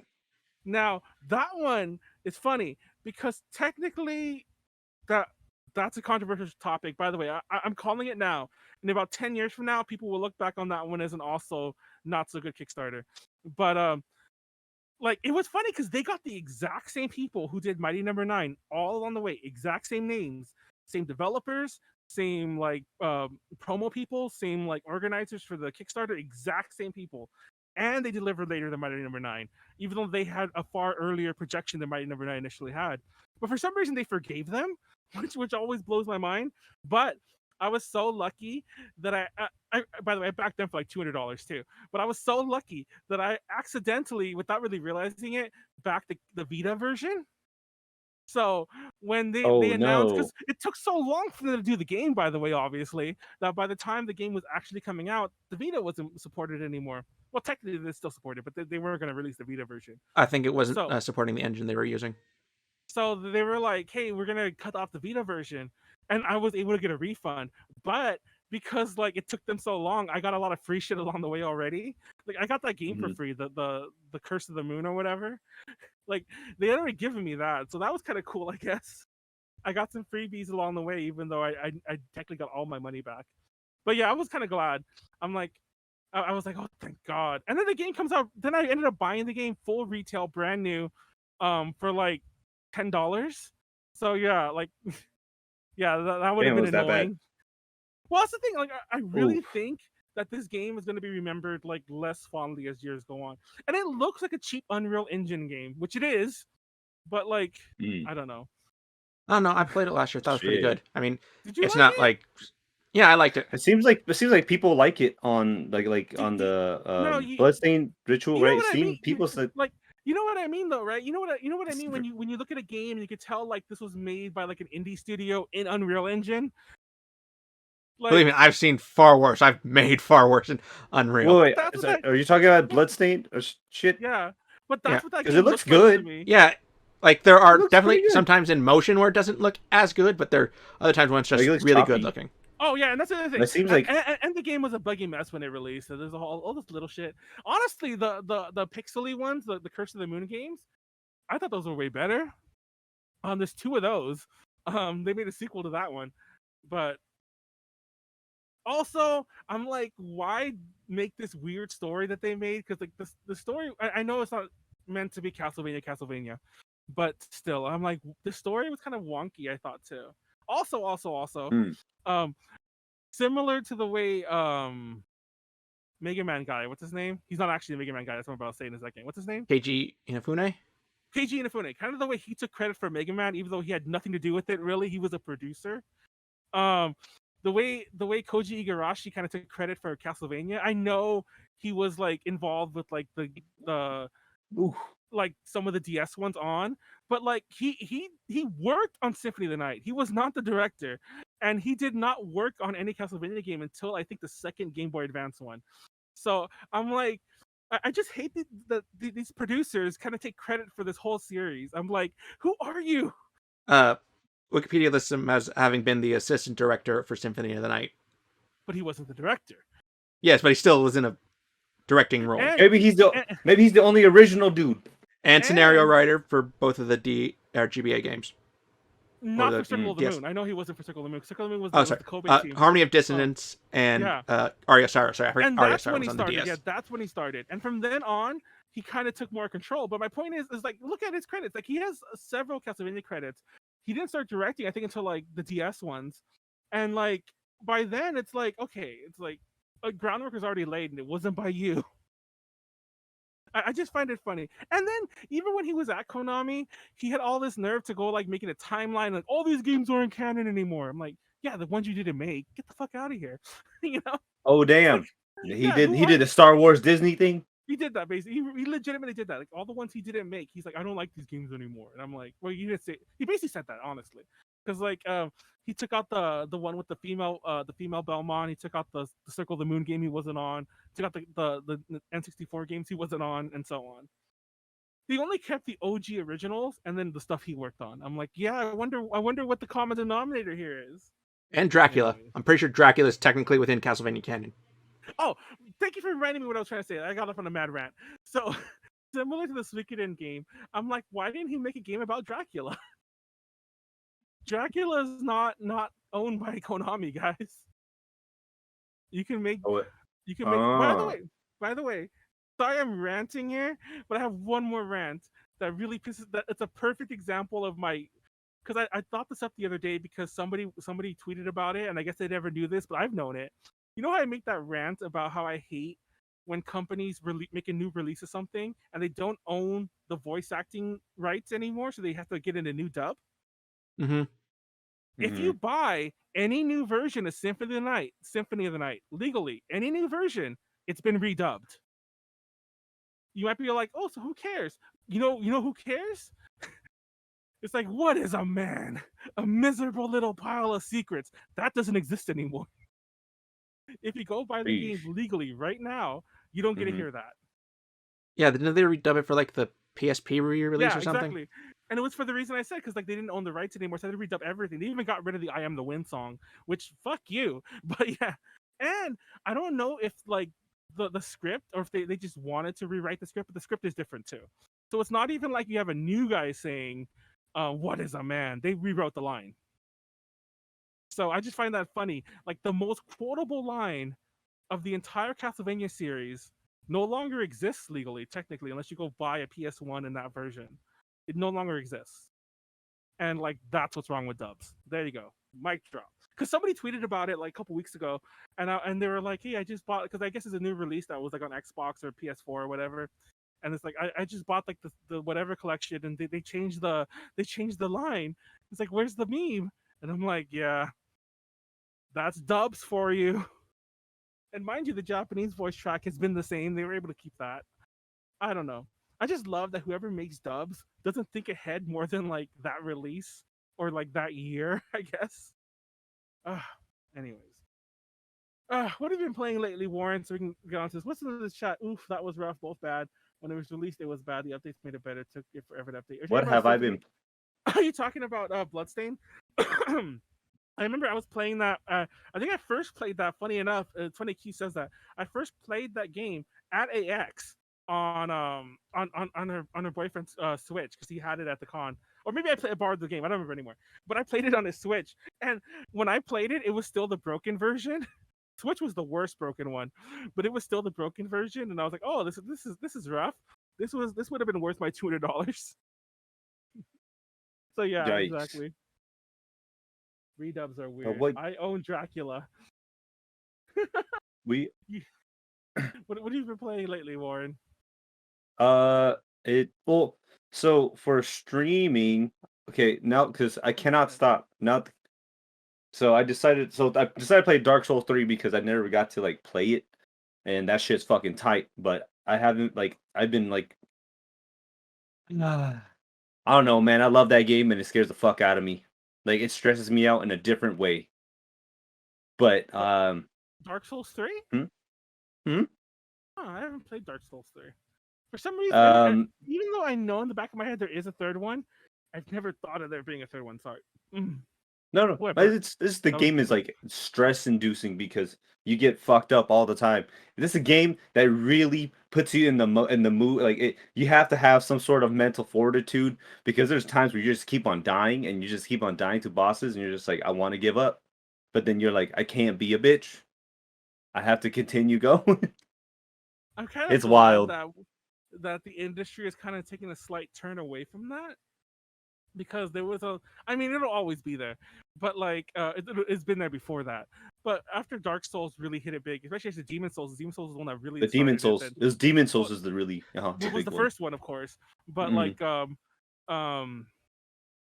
Now that one is funny because technically that's a controversial topic. By the way, I'm calling it now. In about 10 years from now, people will look back on that one as an also not so good Kickstarter. But like it was funny because they got the exact same people who did Mighty Number 9 all along the way, exact same names, same developers, same like promo people, same like organizers for the Kickstarter, exact same people. And they delivered later than Mighty Number 9, even though they had a far earlier projection than Mighty Number 9 initially had. But for some reason they forgave them, which always blows my mind. But I was so lucky that I by the way, I backed them for like $200 too. But I was so lucky that I accidentally, without really realizing it, backed the Vita version. So when they announced, because it took so long for them to do the game, by the way, obviously, that by the time the game was actually coming out, the Vita wasn't supported anymore. Well, technically they still supported, but they weren't going to release the Vita version. I think it wasn't supporting the engine they were using. So they were like, "Hey, we're gonna cut off the Vita version," and I was able to get a refund. But because like it took them so long, I got a lot of free shit along the way already. Like I got that game for free, the Curse of the Moon or whatever. Like they had already given me that, so that was kind of cool, I guess. I got some freebies along the way, even though I technically got all my money back. But yeah, I was kind of glad. I'm like, I was like, oh, thank God. And then the game comes out. Then I ended up buying the game full retail, brand new, for like $10. So yeah, like, yeah, that would have been annoying. Well, that's the thing. Like, I really think that this game is going to be remembered like less fondly as years go on. And it looks like a cheap Unreal Engine game, which it is. But like, I don't know. Oh no, I played it last year. Thought it was pretty good. I mean, it's like not it? like, yeah, I liked it. It seems like people like it on on the Bloodstained Ritual, right? What I mean? People said like You know what I mean, though, right? You know what I mean when you look at a game and you could tell like this was made by like an indie studio in Unreal Engine. Like, Believe me, I've seen far worse. I've made far worse in Unreal. Wait, are you talking about Bloodstained or shit? Yeah, but that's what that because game it looks looked like to good. me. Yeah, like there It are looks definitely pretty good. sometimes in motion where it doesn't look as good, but there are other times when it's just Like, it looks really choppy. good looking. Oh yeah, and that's the other thing. It seems like and the game was a buggy mess when it released. So there's all this little shit. Honestly, the pixely ones, the Curse of the Moon games, I thought those were way better. There's 2 of those. They made a sequel to that one, but also I'm like, why make this weird story that they made? Because like the story, I know it's not meant to be Castlevania, but still, I'm like, the story was kind of wonky. I thought too. Also, Hmm. similar to the way Mega Man guy, what's his name? He's not actually a Mega Man guy. That's what I'm about to say in a second. What's his name? Keiji Inafune? Keiji Inafune. Kind of the way he took credit for Mega Man, even though he had nothing to do with it. Really, he was a producer. The way Koji Igarashi kind of took credit for Castlevania. I know he was like involved with like the ooh, like some of the DS ones on, but like he worked on Symphony of the Night. He was not the director, and he did not work on any Castlevania game until I think the second Game Boy Advance one. So I'm like, I just hate that these producers kind of take credit for this whole series. I'm like, who are you? Wikipedia lists him as having been the assistant director for Symphony of the Night. But he wasn't the director. Yes, but he still was in a directing role. maybe he's the only original dude. And scenario writer for both of the GBA games. Not for Circle of the Moon. I know he wasn't for Circle of the Moon. Circle of the Moon was, was the Kobe team. Harmony of Dissonance and Aria Star. Sorry, I forgot and Aria that's Star when was he on started. the DS. Yeah, that's when he started. And from then on, he kind of took more control. But my point is like, look at his credits. Like, he has several Castlevania credits. He didn't start directing, I think, until like the DS ones. And like by then, it's like, okay, it's like groundwork was already laid, and it wasn't by you. I just find it funny. And then even when he was at Konami, he had all this nerve to go like making a timeline, like all these games aren't canon anymore. I'm like, yeah, the ones you didn't make, get the fuck out of here. You know? Oh damn. Like, he did a Star Wars Disney thing. He did that basically. He legitimately did that. Like all the ones he didn't make, he's like, I don't like these games anymore. And I'm like, well, you didn't say. He basically said that honestly, because like he took out the one with the female Belmont. He took out the Circle of the Moon game he wasn't on. Took out the N64 games he wasn't on, and so on. He only kept the OG originals and then the stuff he worked on. I'm like, yeah, I wonder what the common denominator here is. And Dracula. Anyways. I'm pretty sure Dracula is technically within Castlevania canon. Oh, thank you for reminding me what I was trying to say. I got off on a mad rant. So, similar to the Suikoden game, I'm like, why didn't he make a game about Dracula? Dracula is not owned by Konami, guys. You can make. You can make. By the way, sorry I'm ranting here, but I have one more rant that really pisses. That it's a perfect example of my. Because I thought this up the other day because somebody tweeted about it, and I guess they never knew this, but I've known it. You know how I make that rant about how I hate when companies make a new release of something and they don't own the voice acting rights anymore, so they have to get in a new dub? Mm-hmm. If you buy any new version of Symphony of the Night, legally, any new version, it's been redubbed. You might be like, oh, so who cares? You know who cares? It's like, what is a man? A miserable little pile of secrets. That doesn't exist anymore. If you go buy the game legally right now, you don't get to hear that. Yeah, didn't they redub it for like the PSP re-release or something? Exactly. And it was for the reason I said, because like they didn't own the rights anymore, so they had to redub everything. They even got rid of the "I Am the Wind" song, which fuck you. But yeah, and I don't know if like the script or if they just wanted to rewrite the script, but the script is different too. So it's not even like you have a new guy saying, "What is a man?" They rewrote the line. So I just find that funny. Like the most quotable line of the entire Castlevania series no longer exists legally, technically, unless you go buy a PS1 in that version. It no longer exists. And like that's what's wrong with dubs. There you go. Mic drop. Because somebody tweeted about it like a couple weeks ago, and they were like, "Hey, I just bought," because I guess it's a new release that was like on Xbox or PS4 or whatever. And it's like I just bought like the whatever collection, and they changed the line. It's like, where's the meme? And I'm like, yeah, that's dubs for you. And mind you, the Japanese voice track has been the same. They were able to keep that. I don't know. I just love that whoever makes dubs doesn't think ahead more than like that release or like that year, I guess. Uh, anyways. What have you been playing lately, Warren? So we can get on to this. What's in this chat? Oof, that was rough, both bad. When it was released, it was bad. The updates made it better. It took it forever to update. What have I been? Are you talking about Bloodstain? I remember I was playing that. I think I first played that. Funny enough, 20Q says that I first played that game at AX on her boyfriend's Switch because he had it at the con. Or maybe I borrowed the game. I don't remember anymore. But I played it on his Switch, and when I played it, it was still the broken version. Switch was the worst broken one, but it was still the broken version, and I was like, "Oh, this is rough. This would have been worth my $200." So yeah, Yikes. exactly. Redubs are weird. What I own Dracula. we What have you been playing lately, Warren? so for streaming, okay, now because I cannot stop now. So I decided to play Dark Souls 3 because I never got to like play it, and that shit's fucking tight. But I haven't I've been like, I don't know, man. I love that game and it scares the fuck out of me. Like it stresses me out in a different way. But Dark Souls 3? Hmm? Oh, I haven't played Dark Souls 3. For some reason, even though I know in the back of my head there is a third one, I've never thought of there being a third one. Sorry. No, Whatever. it's the game is like stress inducing because you get fucked up all the time. This is a game that really puts you in the mood. Like you have to have some sort of mental fortitude because there's times where you just keep on dying and you just keep on dying to bosses and you're just like, I want to give up, but then you're like, I can't be a bitch. I have to continue going. I'm kind of It's wild. that the industry is kind of taking a slight turn away from that. Because there was I mean, it'll always be there, but like it's been there before that. But after Dark Souls really hit it big, especially as the Demon Souls is the one that really. The Demon Souls, Demon Souls is the really. It was the first one, of course, but like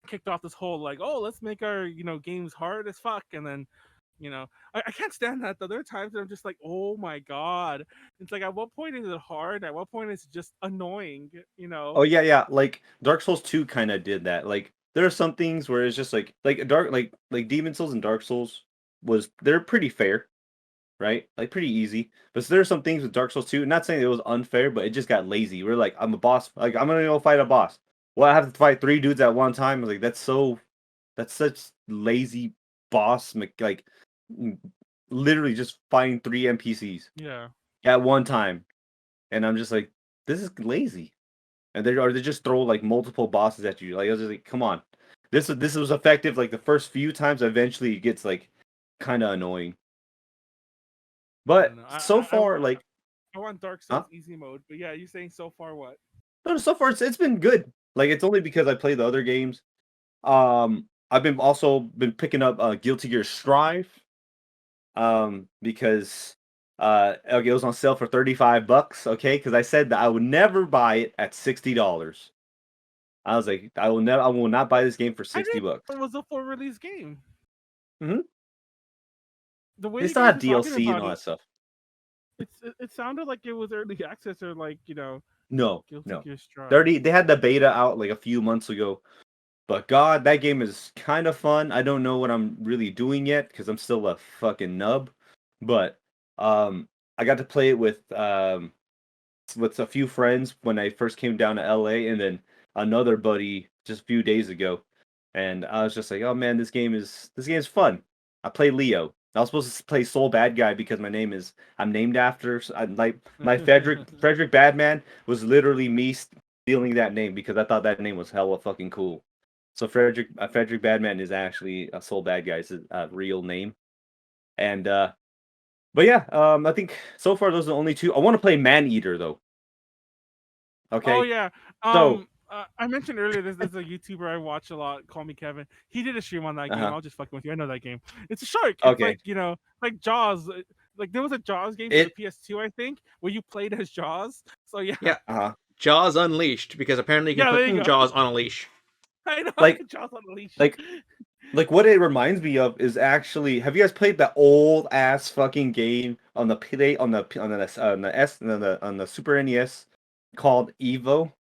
kicked off this whole like, oh, let's make our games hard as fuck, and then I can't stand that though. There are times that I'm just like, oh my god. It's like, at what point is it hard? At what point is it just annoying? Oh yeah. Like Dark Souls 2 kind of did that. Like there are some things where it's just like Demon Souls and Dark Souls they're pretty fair, right? Like pretty easy. But there are some things with Dark Souls 2. Not saying it was unfair, but it just got lazy. We're like, I'm a boss. Like I'm gonna go fight a boss. Well, I have to fight 3 dudes at one time. I was like, that's such lazy boss. Like literally just fighting 3 NPCs. Yeah. At one time, and I'm just like, this is lazy. And they just throw like multiple bosses at you. Like I was just like, come on, this was effective like the first few times. Eventually, it gets like kind of annoying. But so far, I want Dark Souls easy mode. But yeah, you're saying so far what? No, so far it's been good. Like it's only because I play the other games. I've been picking up Guilty Gear Strive. Because okay, it was on sale for $35, okay? Because I said that I would never buy it at $60. I was like, I will not buy this game for $60. It was a full release game. Mm-hmm. The way it's not DLC and all that stuff. It sounded like it was early access or like No. Gear Strive. They had the beta out like a few months ago. But God, that game is kind of fun. I don't know what I'm really doing yet because I'm still a fucking nub. But I got to play it with a few friends when I first came down to LA, and then another buddy just a few days ago. And I was just like, oh man, this game is fun. I play Leo. I was supposed to play Soul Bad Guy because I'm named after my Frederick Badman was literally me stealing that name because I thought that name was hella fucking cool. So Frederick Badman is actually a Soul Bad Guy's real name, and but yeah, I think so far those are the only 2. I want to play Maneater though. Okay. Oh yeah. I mentioned earlier there's a YouTuber I watch a lot. Call me Kevin. He did a stream on that game. I'll just fucking with you. I know that game. It's a shark. It's okay. Like like Jaws. Like there was a Jaws game for the PS2, I think, where you played as Jaws. So yeah. Yeah. Jaws Unleashed, because apparently you can put Jaws on a leash. I know, like Jaws on a leash. Like what it reminds me of is actually, have you guys played that old ass fucking game on the Super NES called Evo?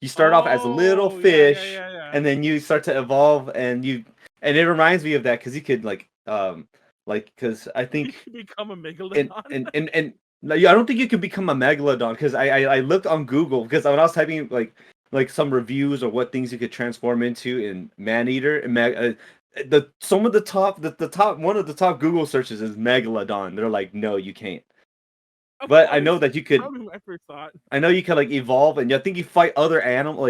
You start off as a little Oh, fish, yeah. and then you start to evolve, and it reminds me of that because you could because I You think can become a megalodon. and no, yeah, I don't think you can become a megalodon because I looked on Google because when I was typing like some reviews or what things you could transform into in Maneater and some of the top one of the top Google searches is megalodon. They're like, no, you can't. Of But I course, know that you could. probably my first thought. I know you can like evolve, and I think you fight other animal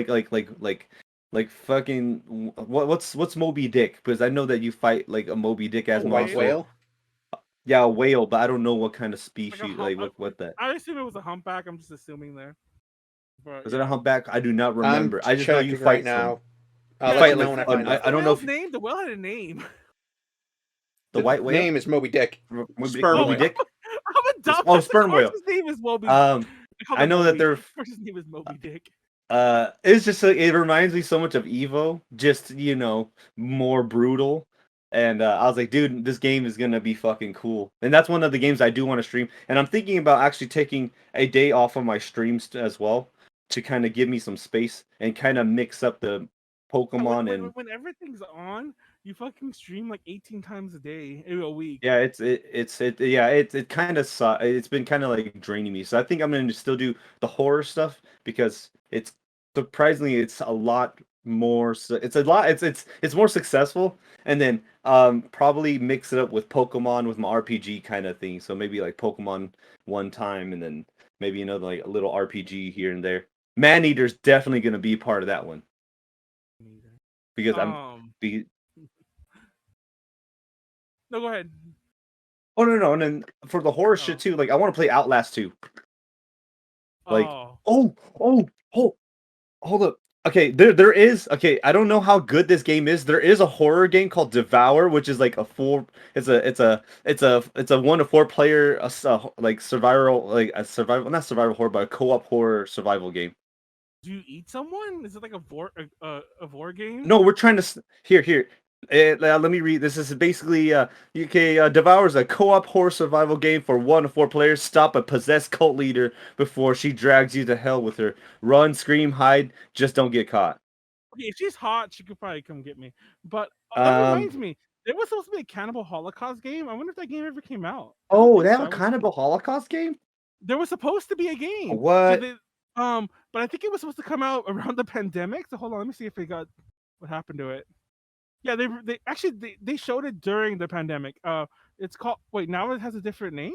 like fucking what's Moby Dick? Because I know that you fight like a Moby Dick as A monster. Whale. Yeah, a whale, but I don't know what kind of Like a species, hump. what that. I assume it was a humpback. I'm just assuming there. But Was it a humpback? I do not I'm remember. I just know you checking right fight some. now. I'll You let Yeah, you fight know like when I find what's it. the I don't know whale's if name? The whale had a name. the white whale, Name is Moby Dick. Sperm Moby whale. Dick. I'm a dumbass. Oh, Of sperm course whale. his name is Moby. Call I him know that Moby. they're. Of course his name is Moby Dick. It's just it reminds me so much of Evo, just more brutal. And I was like, dude, this game is gonna be fucking cool. And that's one of the games I do want to stream. And I'm thinking about actually taking a day off of my streams as well to kind of give me some space and kind of mix up the Pokemon and When everything's on, you fucking stream like 18 times a day, a week. yeah, it kind of it's been kind of like draining me. So I think I'm gonna still do the horror stuff because it's surprisingly it's a lot more. It's a lot. It's more successful, and then probably mix it up with Pokemon with my RPG kind of thing. So maybe like Pokemon one time, and then maybe another like a little RPG here and there. Maneater's definitely gonna be part of that one because be No, go ahead. oh no, and then for the horror shit too. Like I want to play Outlast 2. Like, oh, hold up. Okay, there is. Okay, I don't know how good this game is. There is a horror game called Devour, which is like It's a 1 to 4 player, like survival, not survival horror, but a co-op horror survival game. Do you eat someone? Is it like a vor game? No, we're trying to here. Let me read. This is basically UK Devours a co-op horror survival game for 1 to 4 players. Stop a possessed cult leader before she drags you to hell with her. Run, scream, hide. Just don't get caught. Okay, if she's hot, she could probably come get me. But that reminds me, there was supposed to be a Cannibal Holocaust game. I wonder if that game ever came out. Oh, they have a Cannibal Holocaust game? There was supposed to be a game. What? So but I think it was supposed to come out around the pandemic. So hold on, let me see if what happened to it. Yeah, they actually showed it during the pandemic. It's called now it has a different name.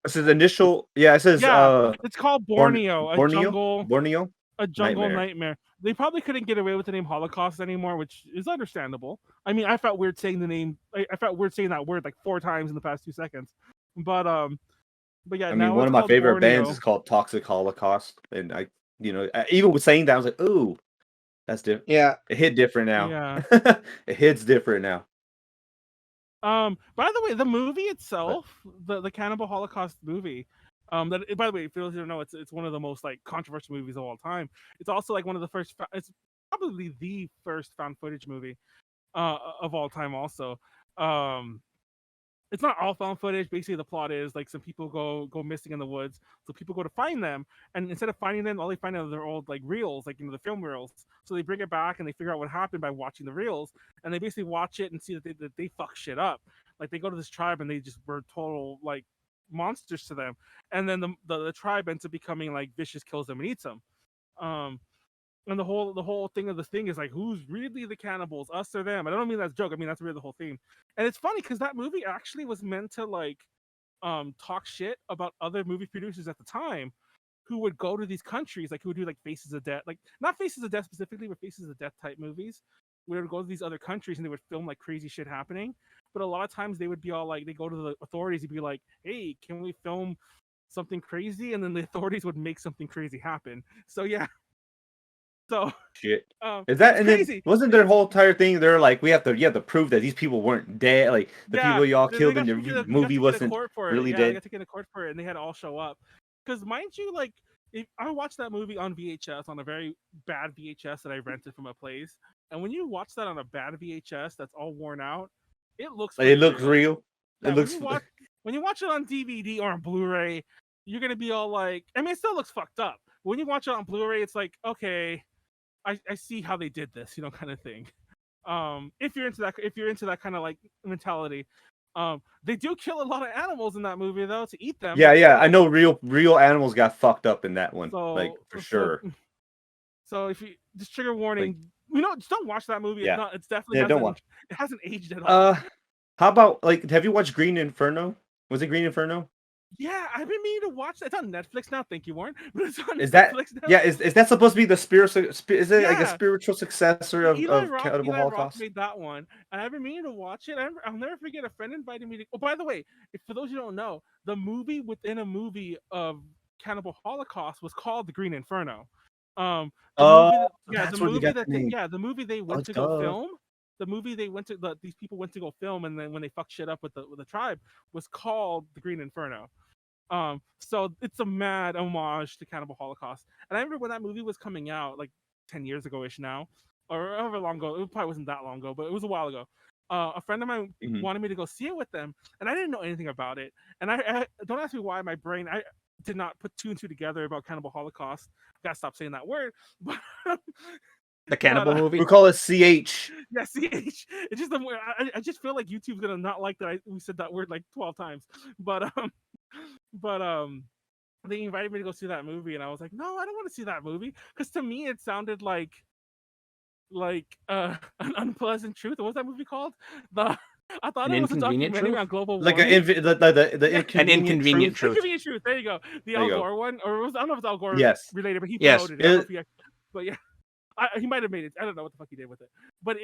This is initial. Yeah, it says. Yeah, it's called Borneo, Borneo. A jungle nightmare. They probably couldn't get away with the name Holocaust anymore, which is understandable. I mean, I felt weird saying the name. I felt weird saying that word like 4 times in the past 2 seconds. But yeah. I mean, one of my favorite bands is called Toxic Holocaust, and even with saying that, I was like, ooh. That's different. Yeah, it hit different now. Yeah, it hits different now. By the way, the movie itself, the Cannibal Holocaust movie, that by the way, if you don't know, it's one of the most like controversial movies of all time. It's also like one of the first. It's probably the first found footage movie, of all time. Also, it's not all found footage. Basically, the plot is like some people go missing in the woods. So people go to find them, and instead of finding them, all they find are their old like reels, like the film reels. So they bring it back and they figure out what happened by watching the reels, and they basically watch it and see that they fuck shit up. Like they go to this tribe and they just were total like monsters to them, and then the tribe ends up becoming like vicious, kills them and eats them. And the whole thing of the thing is like, who's really the cannibals, us or them? I don't mean that's a joke. I mean that's really the whole theme. And it's funny because that movie actually was meant to like talk shit about other movie producers at the time who would go to these countries, like who would do like Faces of Death, like not Faces of Death specifically, but Faces of Death type movies. Where they would go to these other countries and they would film like crazy shit happening. But a lot of times they would be all like, they go to the authorities and be like, hey, can we film something crazy? And then the authorities would make something crazy happen. So yeah. So shit. Is that and crazy? Then wasn't their whole entire thing? They're like, you have to prove that these people weren't dead. Like the people y'all killed in your movie wasn't really dead. They got to get a court for it, and they had to all show up. Because mind you, like if I watched that movie on VHS on a very bad VHS that I rented from a place, and when you watch that on a bad VHS that's all worn out, it looks real. Yeah, it looks when you watch it on DVD or on Blu-ray, you're gonna be all like, I mean, it still looks fucked up. When you watch it on Blu-ray, it's like, okay, I see how they did this, kind of thing. If you're into that kind of like mentality, they do kill a lot of animals in that movie though to eat them. Yeah. I know real animals got fucked up in that one, So for sure. So if you just trigger warning, Like, just don't watch that movie. yeah. It's definitely Yeah, don't watch. it hasn't aged at all. How about have you watched Green Inferno? Was it Green Inferno? Yeah, I've been meaning to watch that. It's on Netflix now. Thank you, Warren. But it's on Is Netflix that now. is that supposed to be the is it like a Yeah. spiritual successor of Cannibal Eli Roth Holocaust? made that one, and I've been meaning to watch it. I'll never forget a friend invited me to. Oh, by the way, for those who don't know, the movie within a movie of Cannibal Holocaust was called The Green Inferno. The movie they went to go film. The movie they went to these people went to go film, and then when they fucked shit up with the tribe, was called The Green Inferno. So it's a mad homage to Cannibal Holocaust. And I remember when that movie was coming out, like 10 years ago-ish now, or however long ago. It probably wasn't that long ago, but it was a while ago. A friend of mine wanted me to go see it with them, and I didn't know anything about it. And I don't ask me why my brain I did not put two and two together about Cannibal Holocaust. Gotta stop saying that word. But the Cannibal movie. We call it CH. Yeah, CH. It's just I just feel like YouTube's gonna not like that we said that word like 12 times. But they invited me to go see that movie, and I was like, no, I don't want to see that movie, because to me it sounded like an unpleasant truth. What was that movie called? I thought it was a documentary on global warming. Like the inconvenient truth. Inconvenient truth. There you go. The Al Gore one, or I don't know if it's Al Gore related, but he promoted it. But yeah. He might have made it. I don't know what the fuck he did with it, but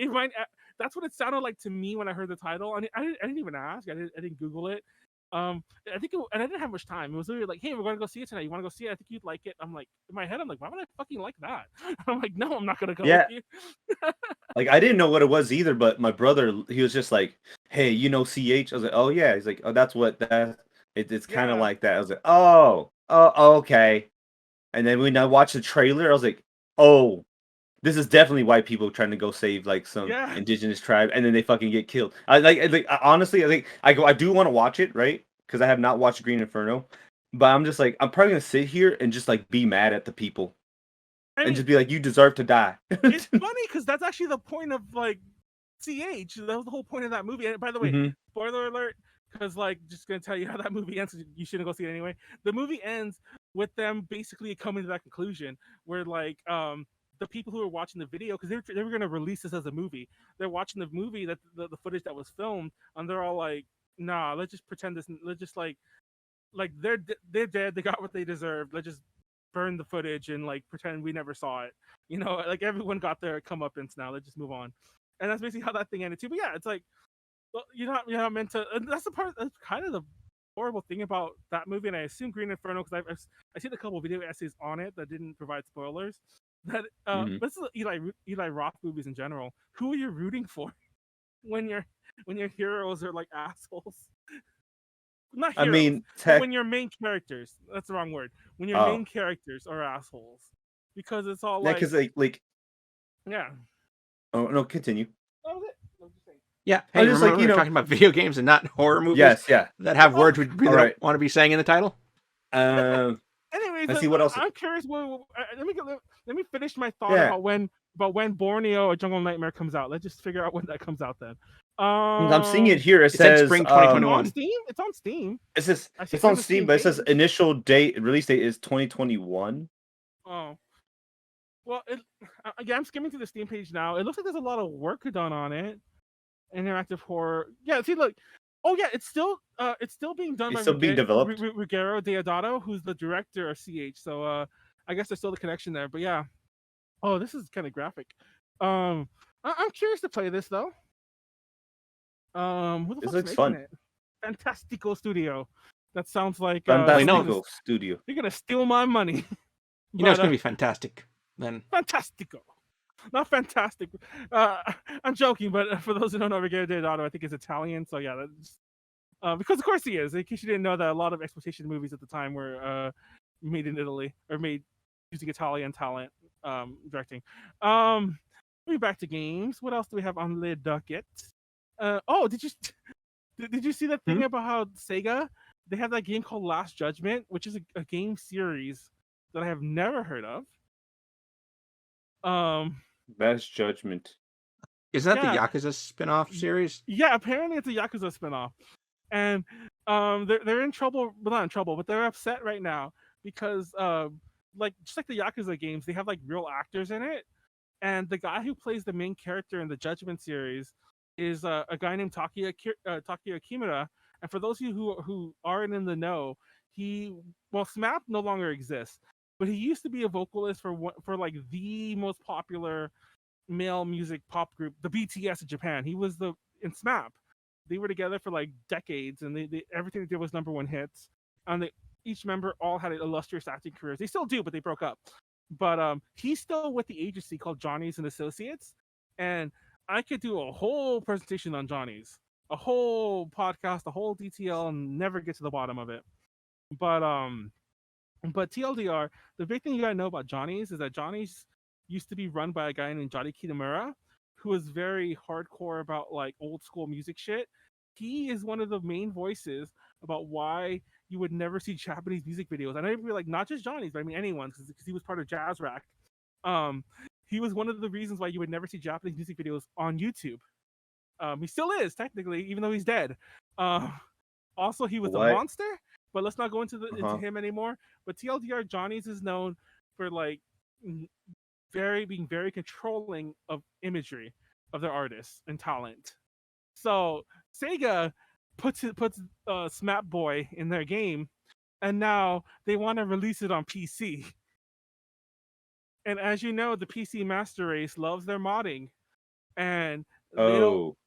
that's what it sounded like to me when I heard the title. I didn't even ask. I didn't Google it. I think and I didn't have much time. It was literally like, hey, we're gonna go see it tonight. You want to go see it? I think you'd like it. I'm like, in my head, I'm like, why would I fucking like that? I'm like, no, I'm not gonna go with you. Like, I didn't know what it was either, but my brother, he was just like, hey, CH? I was like, oh yeah. He's like, oh, that's what that. It's kind of like that. I was like, oh, okay. And then when I watched the trailer, I was like, oh, this is definitely white people trying to go save like some indigenous tribe, and then they fucking get killed. Honestly, I think I do want to watch it, right? Because I have not watched Green Inferno, but I'm just like, I'm probably gonna sit here and just like be mad at the people, and just be like, you deserve to die. It's funny because that's actually the point of like CH. That was the whole point of that movie. And by the way, spoiler alert, because like just gonna tell you how that movie ends. You shouldn't go see it anyway. The movie ends with them basically coming to that conclusion where like the people who are watching the video, because they were going to release this as a movie. They're watching the movie, that the footage that was filmed, and they're all like, nah, let's just pretend this. Let's just like they're dead. They got what they deserved. Let's just burn the footage and like pretend we never saw it. Like everyone got their comeuppance now. Let's just move on. And that's basically how that thing ended too. But yeah, it's like, well, you're not meant to. And that's kind of the horrible thing about that movie. And I assume Green Inferno, because I've seen a couple of video essays on it that didn't provide spoilers. That this is Eli Roth movies in general. Who are you rooting for when your heroes are like assholes? Not heroes. When your main characters. That's the wrong word. When your main characters are assholes, because it's all because yeah. Oh no, continue. That was it. Yeah, hey, remember we're talking about video games and not horror movies. Yes, yeah. That have words we really don't want to be saying in the title. Anyways, let's see what else. I'm curious. Let me finish my thought about when Borneo: A Jungle Nightmare comes out. Let's just figure out when that comes out then. I'm seeing it here. It says spring 2021. It's on Steam. It's on Steam, but it says initial release date is 2021. Oh, well, I'm skimming through the Steam page now. It looks like there's a lot of work done on it. Interactive horror. Yeah, see, look. Oh yeah, it's still being done. It's still being developed. Ruggero Deodato, who's the director of CH. So I guess there's still the connection there. But yeah. Oh, this is kind of graphic. I'm curious to play this though. Who the fuck's making fun. it? Fantastico Studio. That sounds like Fantastico Studio. You're gonna steal my money. It's gonna be fantastic then. Fantastico. Not fantastic. I'm joking, but for those who don't know, Ruggero Deodato, I think is Italian. So yeah, that's, because of course he is. In case you didn't know, that a lot of exploitation movies at the time were made in Italy or made using Italian talent directing. We're back to games. What else do we have on the docket? Did you see that thing about how Sega, they have that game called Last Judgment, which is a game series that I have never heard of. Best Judgment. Isn't that the Yeah. Yakuza spin-off series? Yeah, apparently it's a Yakuza spinoff. And they're in trouble, well, not in trouble, but they're upset right now because like just like the Yakuza games, they have like real actors in it. And the guy who plays the main character in the Judgment series is a guy named Takuya Kimura. And for those of you who aren't in the know, SMAP no longer exists, but he used to be a vocalist for like the most popular male music pop group, the BTS in Japan. He was in SMAP. They were together for like decades, and they everything they did was number one hits. And each member all had illustrious acting careers. They still do, but they broke up. But he's still with the agency called Johnny's and Associates, and I could do a whole presentation on Johnny's, a whole podcast, a whole DTL, and never get to the bottom of it. But TLDR, the big thing you gotta know about Johnny's is that Johnny's used to be run by a guy named Johnny Kitamura, who is very hardcore about like old school music shit. He is one of the main voices about why you would never see Japanese music videos. And I'd be like, not just Johnny's, but I mean anyone's, because he was part of Jazz Rack. He was one of the reasons why you would never see Japanese music videos on YouTube. He still is technically, even though he's dead. Also, he was a monster, but let's not go into him anymore. But TLDR, Johnny's is known for like being very controlling of imagery of their artists and talent. So Sega puts Smap Boy in their game, and now they want to release it on PC. And as you know, the PC master race loves their modding, and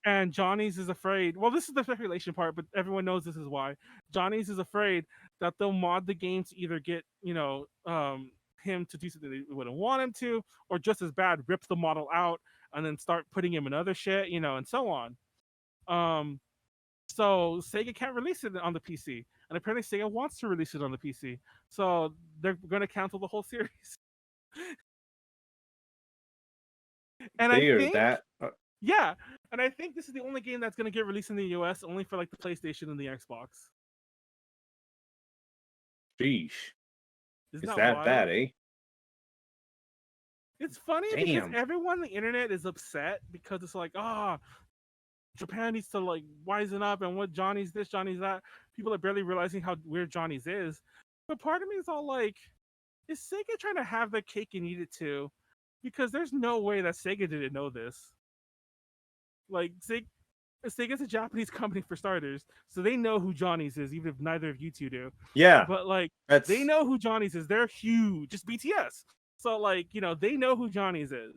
and Johnny's is afraid. Well, this is the speculation part, but everyone knows this is why. Johnny's is afraid that they'll mod the game to either get him to do something they wouldn't want him to, or just as bad, rip the model out and then start putting him in other shit, and so on. So Sega can't release it on the PC, and apparently Sega wants to release it on the PC. So they're going to cancel the whole series. And I think yeah, and I think this is the only game that's going to get released in the US, only for like the PlayStation and the Xbox. Sheesh. Isn't that wild? bad, eh? It's funny because everyone on the internet is upset because it's like, Japan needs to like wisen up, and what Johnny's this, Johnny's that. People are barely realizing how weird Johnny's is. But part of me is all like, is Sega trying to have their cake and eat it too? Because there's no way that Sega didn't know this. Like, Sega's a Japanese company for starters, so they know who Johnny's is, even if neither of you two do. Yeah. But like, they know who Johnny's is. They're huge, just BTS. So like, they know who Johnny's is.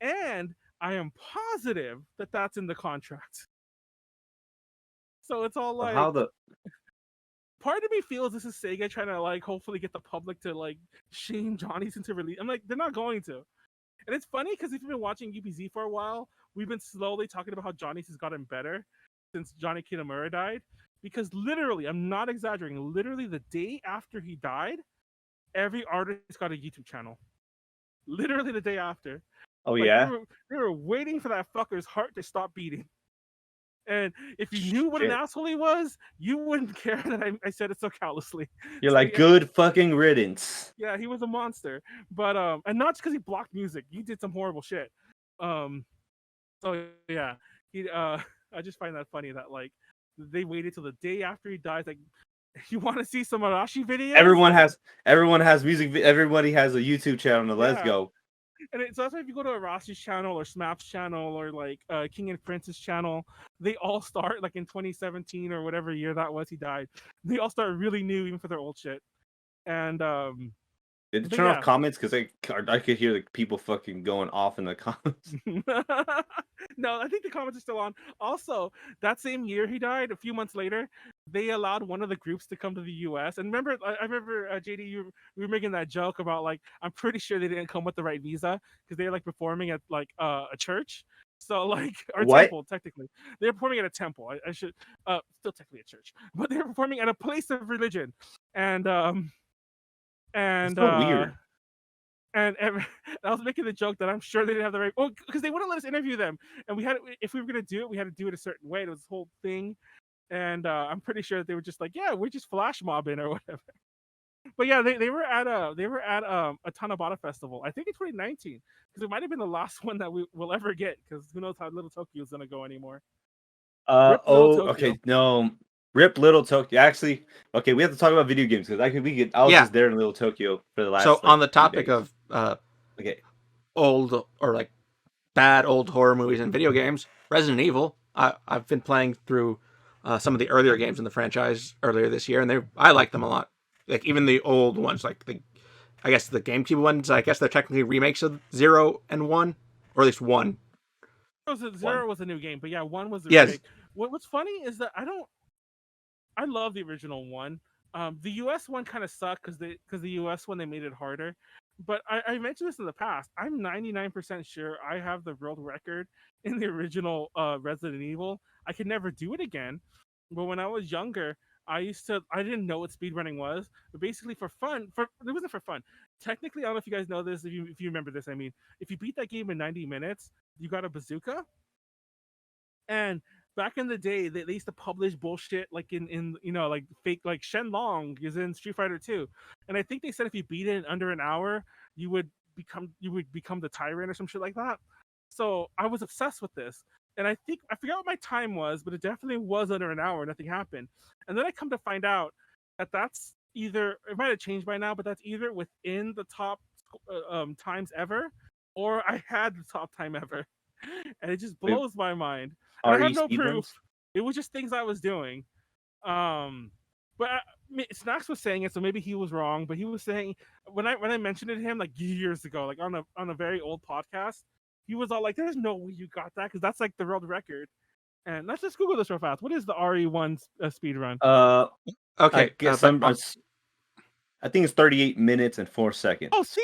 And I am positive that that's in the contract. So it's all like, part of me feels this is Sega trying to like hopefully get the public to like shame Johnny's into release. I'm like, they're not going to. And it's funny because if you've been watching UPZ for a while, we've been slowly talking about how Johnny's has gotten better since Johnny Kitamura died. Because literally, I'm not exaggerating, literally the day after he died, every artist got a YouTube channel. Literally the day after. Oh, like, yeah? They were waiting for that fucker's heart to stop beating. And if you knew what an asshole he was, you wouldn't care that I said it so callously. You're like, good fucking riddance. Yeah, he was a monster. But and not just because he blocked music. He did some horrible shit. So yeah. I just find that funny that like they waited till the day after he dies. Like, you want to see some Arashi videos? Everyone has music. Everybody has a YouTube channel. Let's go. And so that's why if you go to Arashi's channel or Smap's channel or like King and Prince's channel, they all start like in 2017 or whatever year that was he died. They all start really new, even for their old shit. And did they turn off comments? Because I could hear the people fucking going off in the comments. No, I think the comments are still on. Also, that same year he died, a few months later, they allowed one of the groups to come to the US. And I remember JD, you were making that joke about like, I'm pretty sure they didn't come with the right visa because they were like performing at like a church. So like, or temple, technically. They're performing at a temple. I should, still technically a church, but they're performing at a place of religion. And it's so weird. And I was making the joke that I'm sure they didn't have the right, because they wouldn't let us interview them, and if we were gonna do it, we had to do it a certain way. It was this whole thing, and I'm pretty sure that they were just like, yeah, we're just flash mobbing or whatever. But yeah, they were at a Tanabata festival. I think in 2019 because it might have been the last one that we will ever get because who knows how Little Tokyo is gonna go anymore. Rip Little Tokyo. Okay, no. Rip Little Tokyo. Actually, okay, we have to talk about video games because I was just there in Little Tokyo for the last. So on the topic days. of okay, old or like bad old horror movies and video games, Resident Evil. I've been playing through some of the earlier games in the franchise earlier this year, and I like them a lot. Like even the old ones, like I guess the GameCube ones. I guess they're technically remakes of 0 and 1, or at least 1. Zero was a new game, but yeah, 1 was a remake. What's funny is that I love the original 1. The US one kind of sucked because the US one they made it harder. But I mentioned this in the past. I'm 99% sure I have the world record in the original Resident Evil. I could never do it again. But when I was younger, I didn't know what speedrunning was. But basically for fun, it wasn't for fun. Technically, I don't know if you guys know this, if you remember this, I mean, if you beat that game in 90 minutes, you got a bazooka. And back in the day, they used to publish bullshit like in like fake like Shenlong is in Street Fighter 2, and I think they said if you beat it in under an hour, you would become the tyrant or some shit like that. So I was obsessed with this, and I forgot what my time was, but it definitely was under an hour. Nothing happened, and then I come to find out that that's either it might have changed by now, but that's either within the top times ever, or I had the top time ever, and it just blows my mind. And I have no proof. It was just things I was doing. But Snacks was saying it, so maybe he was wrong. But he was saying when I mentioned it to him like years ago, like on a very old podcast, he was all like, "There's no way you got that because that's like the world record." And let's just Google this real fast. What is the RE1 speed run? Okay, I think it's 38 minutes and 4 seconds. Oh, see,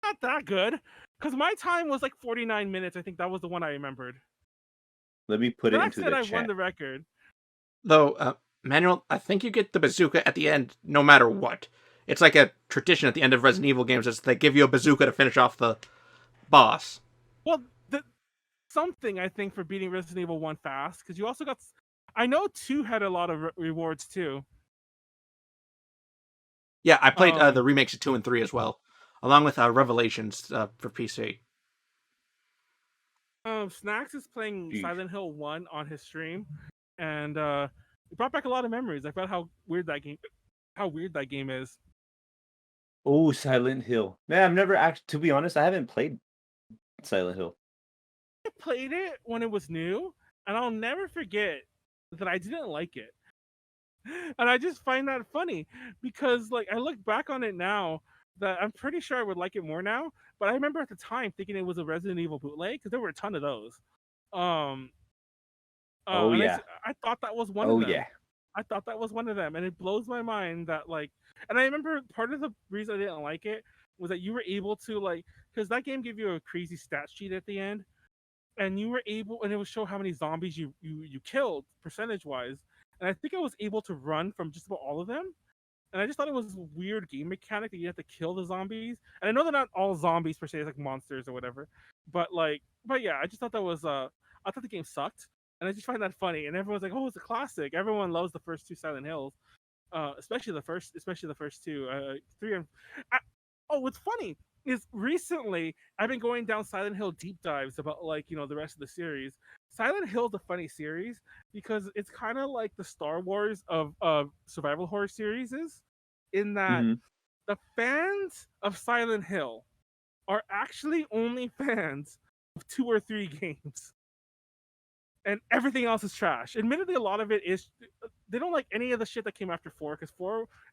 not that good. Because my time was like 49 minutes. I think that was the one I remembered. Let me put it into the chat. I won the record. Though, Manuel, I think you get the bazooka at the end no matter what. It's like a tradition at the end of Resident Evil games is they give you a bazooka to finish off the boss. Well, something I think for beating Resident Evil 1 fast, because you also got... I know 2 had a lot of rewards too. Yeah, I played the remakes of 2 and 3 as well, along with Revelations for PC. Snacks is playing Silent Hill 1 on his stream, and it brought back a lot of memories. I felt how weird that game is. Oh, Silent Hill. Man, I've never actually, to be honest, I haven't played Silent Hill. I played it when it was new, and I'll never forget that I didn't like it. And I just find that funny because like I look back on it now that I'm pretty sure I would like it more now, but I remember at the time thinking it was a Resident Evil bootleg because there were a ton of those. Oh yeah, I thought that was one of them. Oh yeah, I thought that was one of them, and it blows my mind that like. And I remember part of the reason I didn't like it was that you were able to like because that game gave you a crazy stat sheet at the end, and you were able and it would show how many zombies you killed percentage wise. And I think I was able to run from just about all of them. And I just thought it was a weird game mechanic that you have to kill the zombies. And I know they're not all zombies per se, it's like monsters or whatever. But yeah, I just thought that was I thought the game sucked. And I just find that funny. And everyone's like, oh, it's a classic. Everyone loves the first 2 Silent Hills. Especially the first 2. 3 and what's funny is recently I've been going down Silent Hill deep dives about like, the rest of the series. Silent Hill's a funny series because it's kind of like the Star Wars of survival horror series is in that the fans of Silent Hill are actually only fans of 2 or 3 games. And everything else is trash. Admittedly, a lot of it is they don't like any of the shit that came after 4 because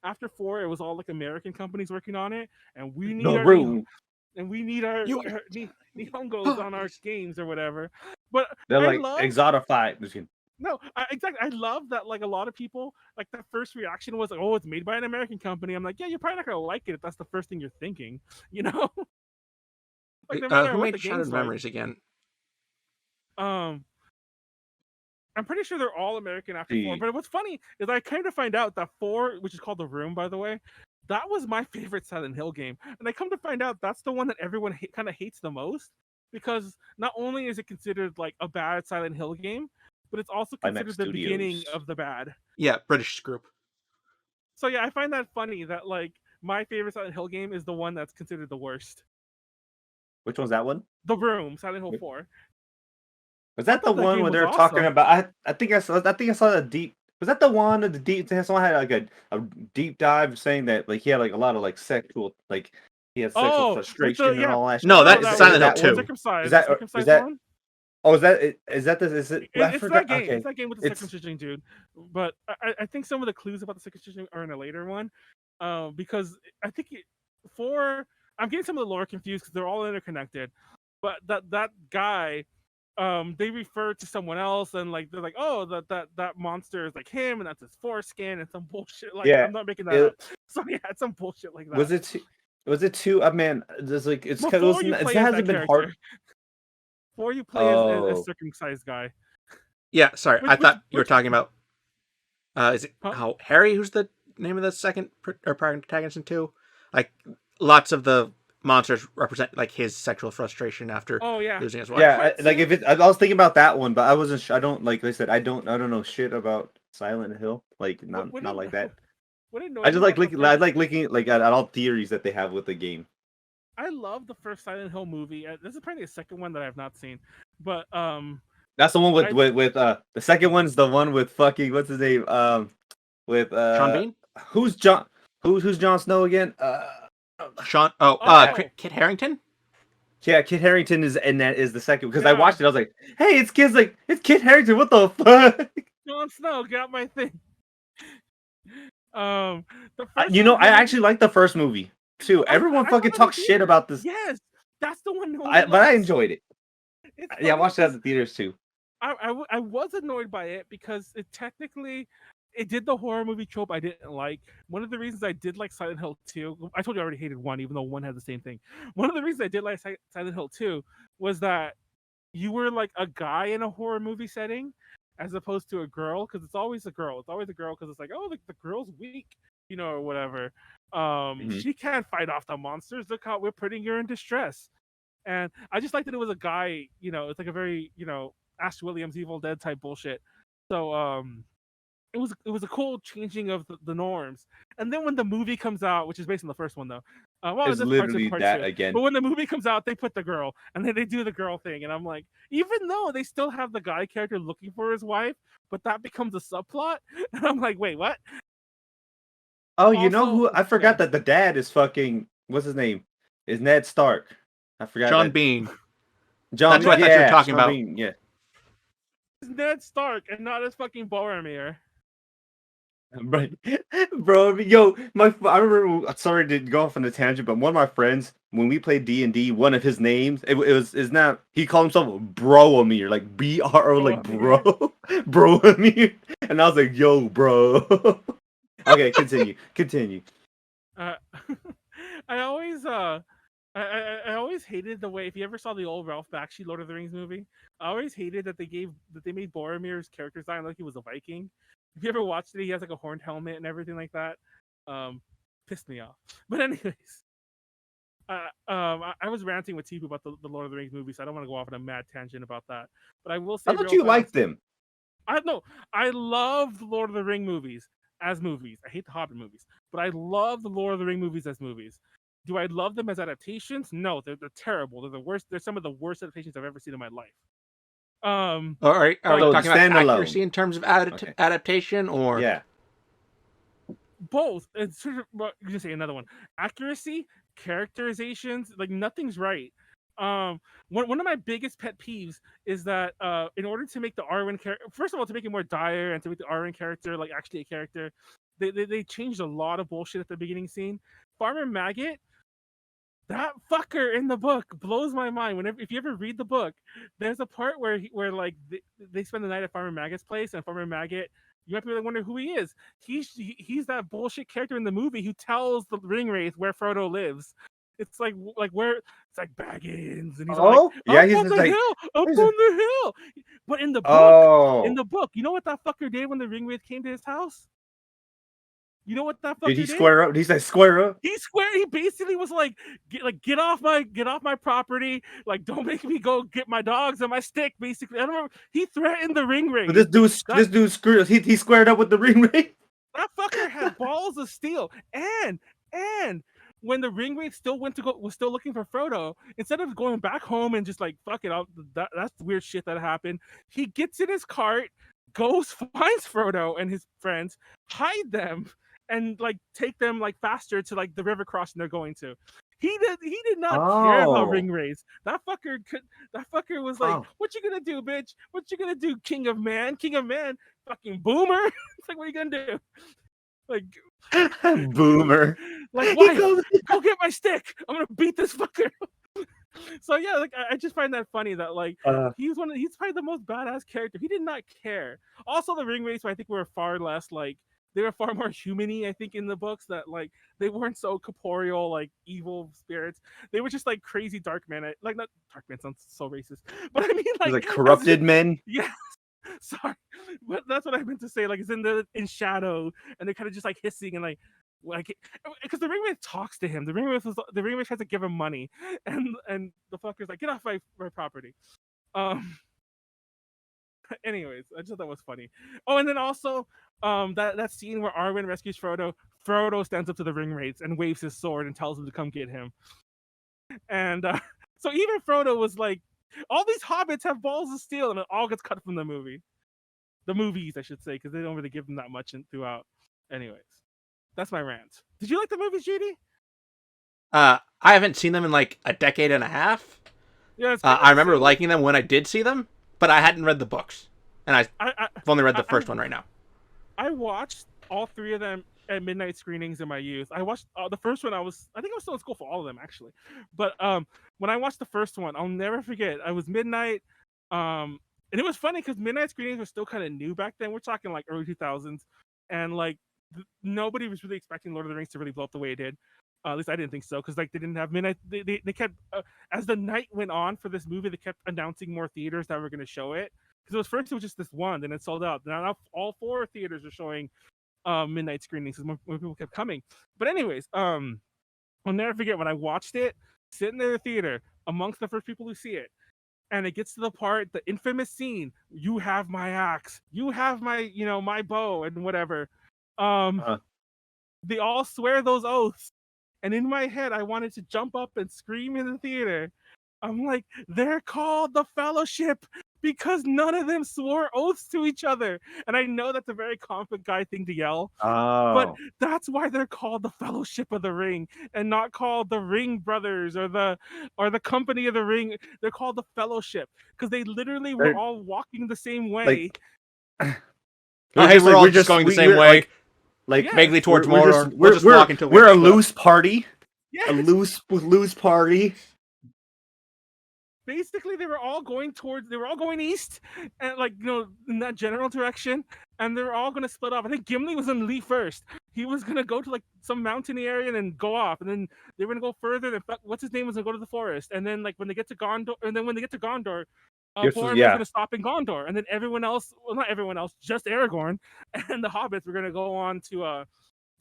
after 4 it was all like American companies working on it, and we need our Nihongos on our games or whatever. But they're like exotified. No, exactly. I love that. Like a lot of people, like the first reaction was like, "Oh, it's made by an American company." I'm like, "Yeah, you're probably not gonna like it if that's the first thing you're thinking," Like no matter who made Shattered Memories again? I'm pretty sure they're all American after 4. But what's funny is I came to find out that 4, which is called The Room, by the way, that was my favorite Silent Hill game. And I come to find out that's the one that everyone kind of hates the most because not only is it considered like a bad Silent Hill game, but it's also considered the beginning of the bad. Yeah, British group. So yeah, I find that funny that like my favorite Silent Hill game is the one that's considered the worst. Which one's that one? The Room, Silent Hill 4. Was that the thought that one game where was they were talking awesome. about? I think I saw the deep. Was that the one of the deep? Someone had like a deep dive saying that like he had like a lot of like sexual like he had sexual Oh, with frustration the and all that. No, shit. that's that Silent Hill that 2. one? Circumcised, Is the circumcised that? one. Oh, is that this? Is it? I It's forgot. that game. Okay. It's that game with the circumcision dude. But I think some of the clues about the circumcision are in a later one, because I think I'm getting some of the lore confused because they're all interconnected. But that guy, they refer to someone else and like they're like, oh, that monster is like him and that's his foreskin and some bullshit. Like Yeah. I'm not making that up. So yeah, it's some bullshit like that. Was it? Was it two? Man, there's like it's kind Before of you it play as hasn't that been hard. character. Before you play as a Oh. circumcised guy. Yeah, sorry. I thought you were which- talking about. Is it Huh? Harry? Who's the name of the second protagonist in 2? Like lots of the monsters represent like his sexual frustration after Oh yeah. losing his wife. Yeah, like if it, I was thinking about that one, but I wasn't. I don't like I said. I don't know shit about Silent Hill. Like not like that. I just like looking. I like looking like at all theories that they have with the game. I love the first Silent Hill movie. This is probably the second one that I've not seen, but That's the one with the second one's the one with fucking what's his name with Sean Bean. Who's Jon Snow again? Sean. Kit Harington. Yeah, Kit Harington is, and that is the second because I watched it. I was like, hey, it's Kit Harington. What the fuck? Jon Snow got my thing. I actually like the first movie too. Everyone fucking talks shit about this. Yes, that's the one. But I enjoyed it. Yeah, I watched it at the theaters too. I was annoyed by it because it did the horror movie trope I didn't like. One of the reasons I did like Silent Hill 2, I told you I already hated 1, even though 1 had the same thing. One of the reasons I did like Silent Hill 2 was that you were like a guy in a horror movie setting as opposed to a girl, because it's always a girl. It's always a girl because it's like, oh, the girl's weak, or whatever. She can't fight off the monsters. Look how we're putting her in distress. And I just liked that it was a guy, it's like a very, Ash Williams Evil Dead type bullshit. So it was a cool changing of the norms. And then when the movie comes out, which is based on the first one though, it's literally that again. But when the movie comes out, they put the girl, and then they do the girl thing, and I'm like, even though they still have the guy character looking for his wife, but that becomes a subplot, and I'm like, wait, what? Oh, you know who? I forgot that the dad is fucking. What's his name? Is Ned Stark? I forgot. John Bean. John. That's what I thought you were talking about. Bean, yeah. It's Ned Stark and not his fucking Boromir. Right, bro. Yo, I remember. Sorry to go off on a tangent, but one of my friends, when we played D&D, one of his names is not. He called himself Broamir, like BRO, like bro, Broamir, and I was like, yo, bro. Okay, continue. I always hated the way, if you ever saw the old Ralph Bakshi Lord of the Rings movie, I always hated that they made Boromir's character design like he was a Viking. If you ever watched it, he has like a horned helmet and everything like that. Pissed me off. But anyways, I was ranting with Tipu about the Lord of the Rings movie, so I don't want to go off on a mad tangent about that. But I will say, I thought you liked them. I love the Lord of the Ring movies as movies. I hate the Hobbit movies, but I love the Lord of the Ring movies as movies. Do I love them as adaptations? No, they're terrible. They're the worst. They're some of the worst adaptations I've ever seen in my life. All right. Are we talking about accuracy in terms of adaptation, or both? It's sort of, well, you can say another one. Accuracy, characterizations, like nothing's right. One of my biggest pet peeves is that in order to make the Arwen character, first of all, to make it more dire and to make the Arwen character like actually a character, they changed a lot of bullshit at the beginning scene. Farmer Maggot, that fucker in the book blows my mind. If you ever read the book, there's a part where like they spend the night at Farmer Maggot's place, and Farmer Maggot, you might be like wondering who he is. He's that bullshit character in the movie who tells the Ringwraith where Frodo lives. It's like where it's like Baggins, and he's like, he's on the like, hill, up on the hill. But in the book, you know what that fucker did when the Ringwraith came to his house? You know what that fucker did? Did he square up? He said square up. He basically was like, get off my property. Like, don't make me go get my dogs and my stick. Basically, I don't remember. He threatened the Ringwraith. But this dude screwed. He squared up with the Ringwraith. That fucker had balls of steel. And And when the ring wraith was still looking for Frodo, instead of going back home and just like fuck it, that's weird shit that happened. He gets in his cart, goes finds Frodo and his friends, hide them, and like take them like faster to like the river crossing they're going to. He did not care about ring wraiths. That fucker was like, "What you gonna do, bitch? What you gonna do, King of Man, fucking boomer?" It's like, what are you gonna do? Like, boomer. Like, why? Go get my stick. I'm gonna beat this fucker. So yeah, like I just find that funny that like he's probably the most badass character. He did not care. Also, the ring wraiths I think were far less like, they were far more human-y, I think, in the books, that like they weren't so corporeal like evil spirits. They were just like crazy dark men. Like, not dark men sounds so racist, but I mean like corrupted men. Yeah. Sorry, but that's what I meant to say. Like, it's in shadow, and they're kind of just like hissing and like because the ring wraith talks to him. The ring wraith has to give him money, and the fucker's like, get off my property. Anyways, I just thought that was funny. Oh, and then also that scene where Arwen rescues Frodo. Frodo stands up to the ring wraiths and waves his sword and tells them to come get him. And so even Frodo was like, all these hobbits have balls of steel, and it all gets cut from the movie. The movies, I should say, because they don't really give them that much throughout. Anyways, that's my rant. Did you like the movies, JD? I haven't seen them in like a decade and a half. Yeah, I remember liking them when I did see them, but I hadn't read the books, and I've only read the first one right now. I watched all three of them at midnight screenings in my youth. I watched the first one. I think I was still in school for all of them, actually. But when I watched the first one, I'll never forget. I was midnight, and it was funny because midnight screenings were still kind of new back then. We're talking like early 2000s, and like nobody was really expecting Lord of the Rings to really blow up the way it did. At least I didn't think so, because like they didn't have midnight. They kept as the night went on for this movie, they kept announcing more theaters that were going to show it. Because it was just this one, then it sold out. Now all 4 theaters are showing midnight screenings, because more people kept coming. But anyways, I'll never forget when I watched it, sitting in the theater amongst the first people who see it, and it gets to the part, the infamous scene, "You have my axe, you have my, my bow," and whatever. They all swear those oaths, and in my head, I wanted to jump up and scream in the theater. I'm like, they're called the Fellowship because none of them swore oaths to each other. And I know that's a very confident guy thing to yell. But that's why they're called the Fellowship of the Ring and not called the Ring Brothers or the Company of the Ring. They're called the Fellowship because they literally were all walking the same way. We're all just going the same way. Vaguely towards Mordor. We're just walking to. We're a loose party. Yes. A loose party. Basically, they were all going east, and in that general direction, and they were all going to split off. I think Gimli was going to leave first. He was going to go to like some mountainy area and then go off, and then they were going to go further. And what's his name was going to go to the forest, and then when they get to Gondor, Boromir was going to stop in Gondor, and then everyone else, well, not everyone else, just Aragorn and the hobbits were going to go on to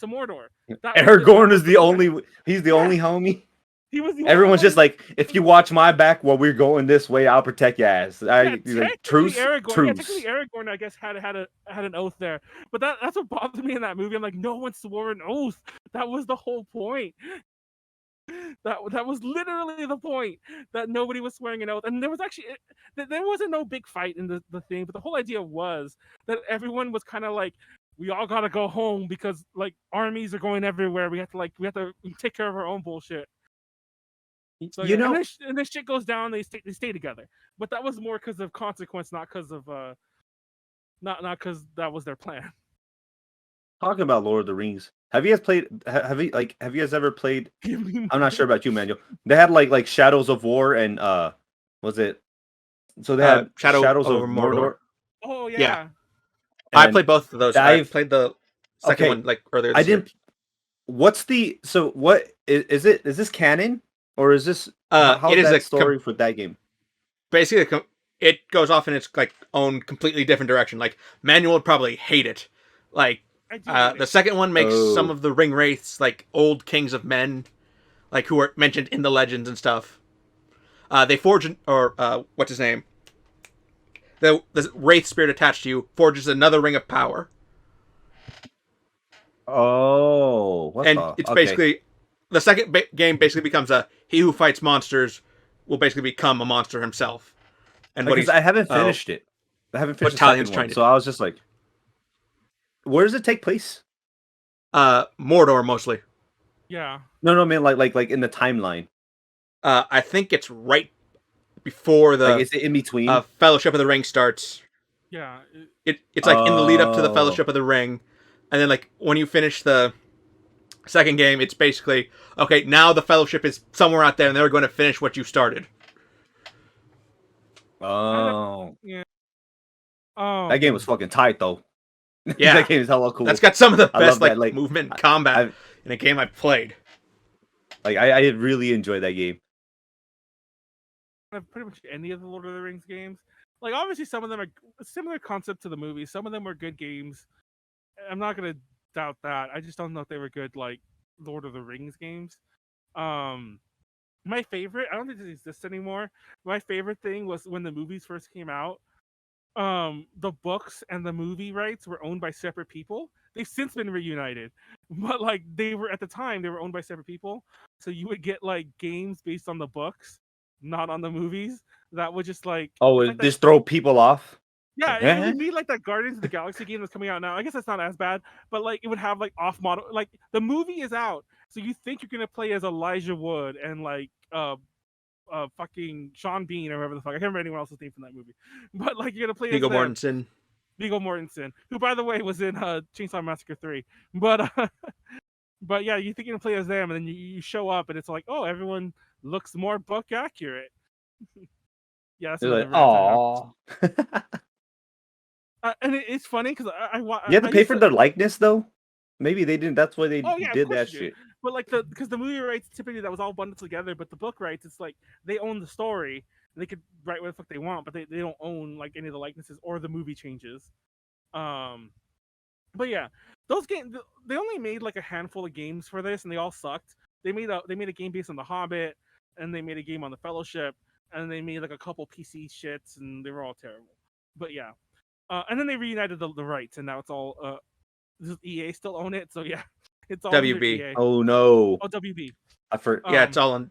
Mordor. Aragorn is the only. He's the only homie. He was Everyone's just like, if you watch my back while we're going this way, I'll protect your ass. Truce. Technically, Aragorn, I guess, had an oath there, but that's what bothered me in that movie. I'm like, no one swore an oath. That was the whole point. That was literally the point, that nobody was swearing an oath, and there wasn't no big fight in the thing, but the whole idea was that everyone was kind of like, we all gotta go home because like armies are going everywhere. We have to take care of our own bullshit. So, and this shit goes down. They stay together, but that was more because of consequence, not because of not because that was their plan. Talking about Lord of the Rings, have you guys played? Have you guys ever played? I'm not sure about you, Manuel. They had like Shadows of War and was it? So they had Shadows of Mordor. Oh yeah. I played both of those. I played the second one like earlier. This year. What is it? Is this canon? Or is this how is that story for that game? Basically, it goes off in its like own completely different direction. Like Manuel would probably hate it. Like the second one makes some of the ring wraiths like old kings of men, like who are mentioned in the legends and stuff. They forge what's his name? The wraith spirit attached to you forges another ring of power. Oh, what And the? it's Okay. basically the second game basically becomes a he who fights monsters will basically become a monster himself. And what Because he's I haven't finished it. I haven't what finished the Talian's second trying one, to so do. I was just like, where does it take place? Mordor mostly. Yeah. No, I mean like in the timeline. I think it's right before Like, the is it in between? Fellowship of the Ring starts. Yeah. It's like in the lead up to the Oh. Fellowship of the Ring, and then like when you finish the second game, it's basically okay. Now the Fellowship is somewhere out there, and they're going to finish what you started. Oh. Yeah. That game was fucking tight though. Yeah, That game is hella cool. that's got some of the I best love that. like movement and combat in a game I've played. I really enjoyed that game. Pretty much any of the Lord of the Rings games. Like, obviously, some of them are similar concept to the movie. Some of them were good games. I'm not gonna doubt that. I just don't know if they were good, like, Lord of the Rings games. My favorite, I don't think this exists anymore. My favorite thing was when the movies first came out. The books and the movie rights were owned by separate people. They've since been reunited, but like they were at the time, they were owned by separate people. So you would get like games based on the books, not on the movies. That would just like, Oh, it's like that. just throw people off. Yeah, it Eh? would be like that Guardians of the Galaxy game that's coming out now. I guess that's not as bad, but like it would have like off model. Like the movie is out, so you think you're gonna play as Elijah Wood and like fucking Sean Bean or whatever the fuck. I can't remember anyone else's name from that movie, but like you're gonna play Viggo as them. Mortensen. Viggo Mortensen, who by the way was in Chainsaw Massacre 3. But but yeah, you think you're gonna play as them, and then you show up, and it's like, oh, everyone looks more book accurate. Yeah, that's They're another like, rant I have. aw. And it's funny because You have to pay for their likeness though. Maybe they didn't. That's why they Oh yeah, of did course that you do. shit. But like because the movie rights typically that was all bundled together, but the book rights it's like they own the story. They could write what the fuck they want, but they don't own like any of the likenesses or the movie changes. But yeah, those games they only made like a handful of games for this, and they all sucked. They made a game based on The Hobbit, and they made a game on the Fellowship, and they made like a couple PC shits, and they were all terrible. But yeah, and then they reunited the rights, and now it's all does EA still own it? So yeah, it's all under WB. EA. Oh no. Oh, WB. Yeah, it's all on.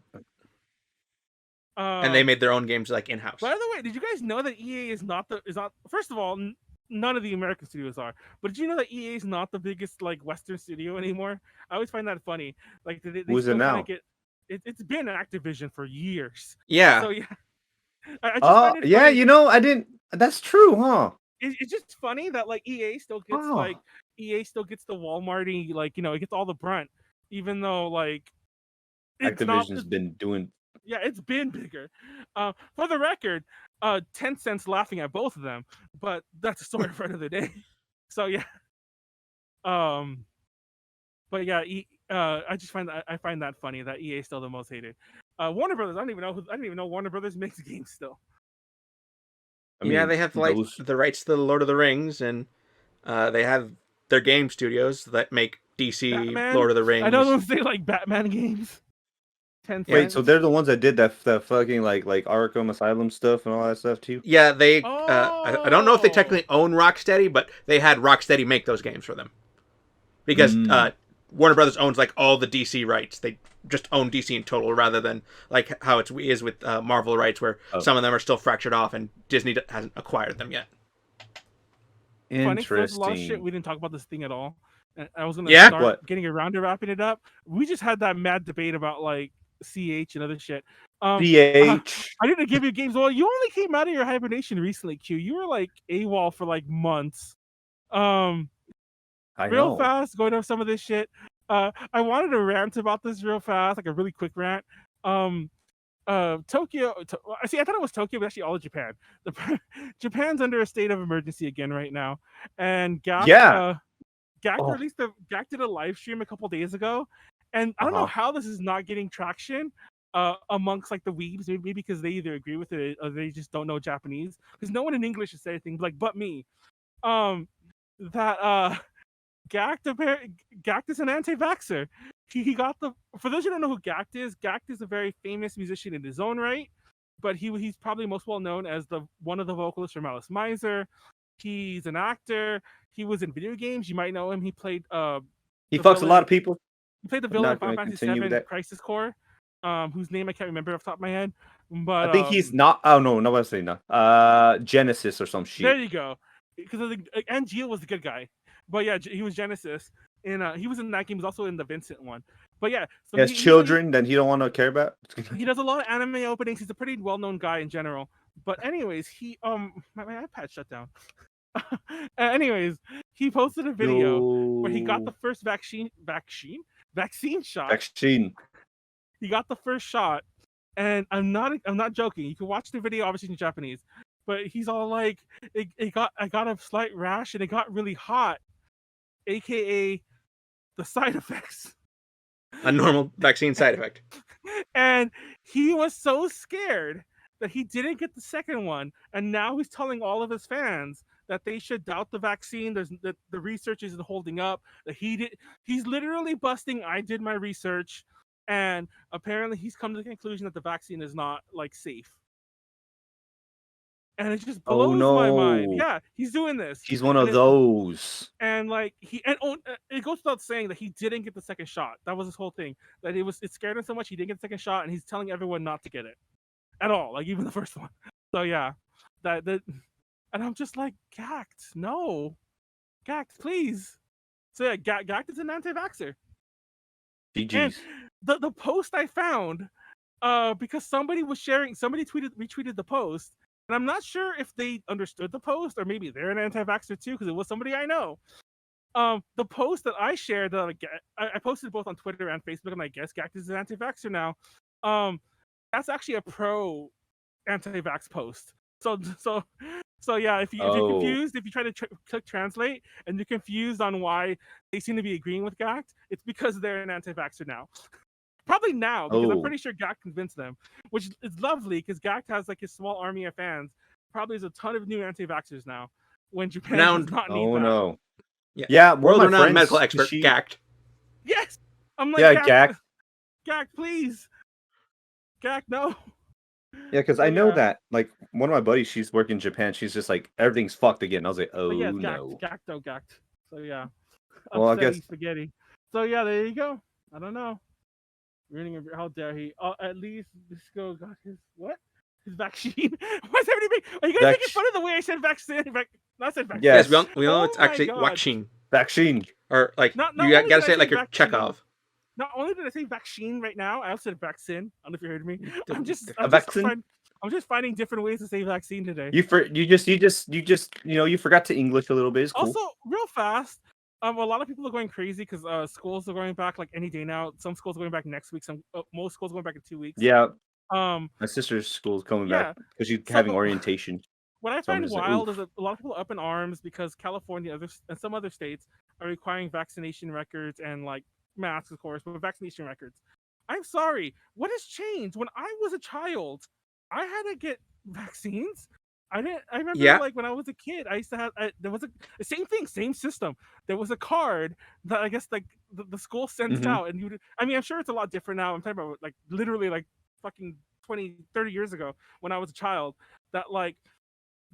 And they Um, made their own games like in house. By the way, did you guys know that EA is not first of all, none of the American studios are. But did you know that EA is not the biggest like Western studio anymore? I always find that funny. Like they Who's it still now? get it's been Activision for years. Yeah. So yeah, I just Oh find it yeah, funny. you know I didn't. That's true, huh? It's just funny that like EA still gets Oh. EA still gets the Walmarty like it gets all the brunt, even though like it's Activision's been doing. yeah, it's been bigger. For the record, 10 cents laughing at both of them, but that's a story for another day. So yeah, but yeah, I just find that funny that EA is still the most hated. Warner Brothers, I don't even know Warner Brothers makes games still. I mean, Yeah, they have like the rights to the Lord of the Rings, and they have their game studios that make DC Batman? Lord of the Rings. I know those say like Batman games. 10 Wait, cents. so they're the ones that did that fucking like Arkham Asylum stuff and all that stuff too? Yeah, they. I don't know if they Oh. technically own Rocksteady, but they had Rocksteady make those games for them because Warner Brothers owns like all the DC rights. They just own DC in total, rather than like how it is with Marvel rights, where some of them are still fractured off, and Disney hasn't acquired them yet. Funny, there's a lot of shit Interesting. we didn't talk about this thing at all. And I was gonna Yeah? start What? getting around to wrapping it up. We just had that mad debate about like CH and other shit. CH. I didn't give you games. Well, you only came out of your hibernation recently, Q. You were like AWOL for like months. I Real know. fast, going over some of this shit. I wanted to rant about this real fast, like a really quick rant. Tokyo. I thought it was Tokyo, but actually all of Japan. Japan's under a state of emergency again right now, and GACKT. Yeah. GACKT GACKT did a live stream a couple days ago, and I don't know how this is not getting traction amongst like the weebs, maybe because they either agree with it or they just don't know Japanese, because no one in English has said anything like but me. That GACKT is an anti-vaxxer. He got for those who don't know who GACKT is a very famous musician in his own right, but he's probably most well known as one of the vocalists for Malice Miser. He's an actor. He was in video games. You might know him. He played He the fucks a villain. lot of people. He played the I'm villain in not Final going to Fantasy continue with VII that. Crisis Core, whose name I can't remember off the top of my head. But I think he's not. Oh no, no, I was saying no. Genesis or some there shit. you go. Because Angeal was the good guy, but yeah, he was Genesis, and he was in that game. He was also in the Vincent one. But yeah, so He has children that he don't want to care about. he does a lot of anime openings. He's a pretty well-known guy in general. But anyways, my iPad shut down. Anyways, he posted a video where he got the first vaccine shot. Vaccine. He got the first shot, and I'm not joking. You can watch the video, obviously in Japanese, but he's all like, I got a slight rash and it got really hot, aka the side effects. A normal vaccine side effect. And he was so scared that he didn't get the second one, and now he's telling all of his fans that they should doubt the vaccine. That the research isn't holding up. That he's literally busting. I did my research, and apparently he's come to the conclusion that the vaccine is not like safe. And it just blows my mind. no. Yeah, he's doing this. He's one And of those. And like it goes without saying that he didn't get the second shot. That was his whole thing. That it scared him so much he didn't get the second shot, and he's telling everyone not to get it at all. Like even the first one. So yeah, that and I'm just like, GACKT, no, GACKT, please. So yeah, GACKT is an anti-vaxxer. And GG's. the post I found, because somebody retweeted the post, and I'm not sure if they understood the post or maybe they're an anti-vaxxer too, because it was somebody I know. The post that I shared, that I posted both on Twitter and Facebook, and I guess GACKT is an anti-vaxxer now. That's actually a pro anti-vax post. So yeah, if you're confused, if you try to click translate and you're confused on why they seem to be agreeing with GACKT, it's because they're an anti-vaxxer now. Probably now, because I'm pretty sure GACKT convinced them, which is lovely because GACKT has like his small army of fans. Probably there's a ton of new anti-vaxxers now. When Japan does not need that. No. Yeah, Yeah, world-renowned medical expert GACKT. Yes, I'm like, yeah, GACKT, please, GACKT, no. Yeah, because I know that like one of my buddies, she's working in Japan. She's just like everything's fucked again. I was like, oh yeah, no. GACKT. So yeah. Well, I guess spaghetti. So yeah, there you go. I don't know. How dare he? At least Disco got his what? His vaccine. What's everybody? Are you guys making fun of the way I said vaccine? Not said vaccine. Yes, we know it's actually vaccine. Vaccine. Or like you gotta say it like your Chekhov. Not only did I say vaccine right now, I also said vaccine. I don't know if you heard me. I'm just finding different ways to say vaccine today. You forgot to English a little bit. It's cool. Also, real fast. A lot of people are going crazy because schools are going back like any day now. Some schools are going back next week. Most schools are going back in 2 weeks. Yeah. My sister's school is coming back because she's having orientation. What I find wild is that a lot of people are up in arms because California and some other states are requiring vaccination records and like masks, of course, but vaccination records. I'm sorry. What has changed? When I was a child, I had to get vaccines. I remember like when I was a kid, I used to have there was the same thing, same system. There was a card that I guess like the school sends out, and I'm sure it's a lot different now. I'm talking about like literally like fucking 20, 30 years ago when I was a child. That like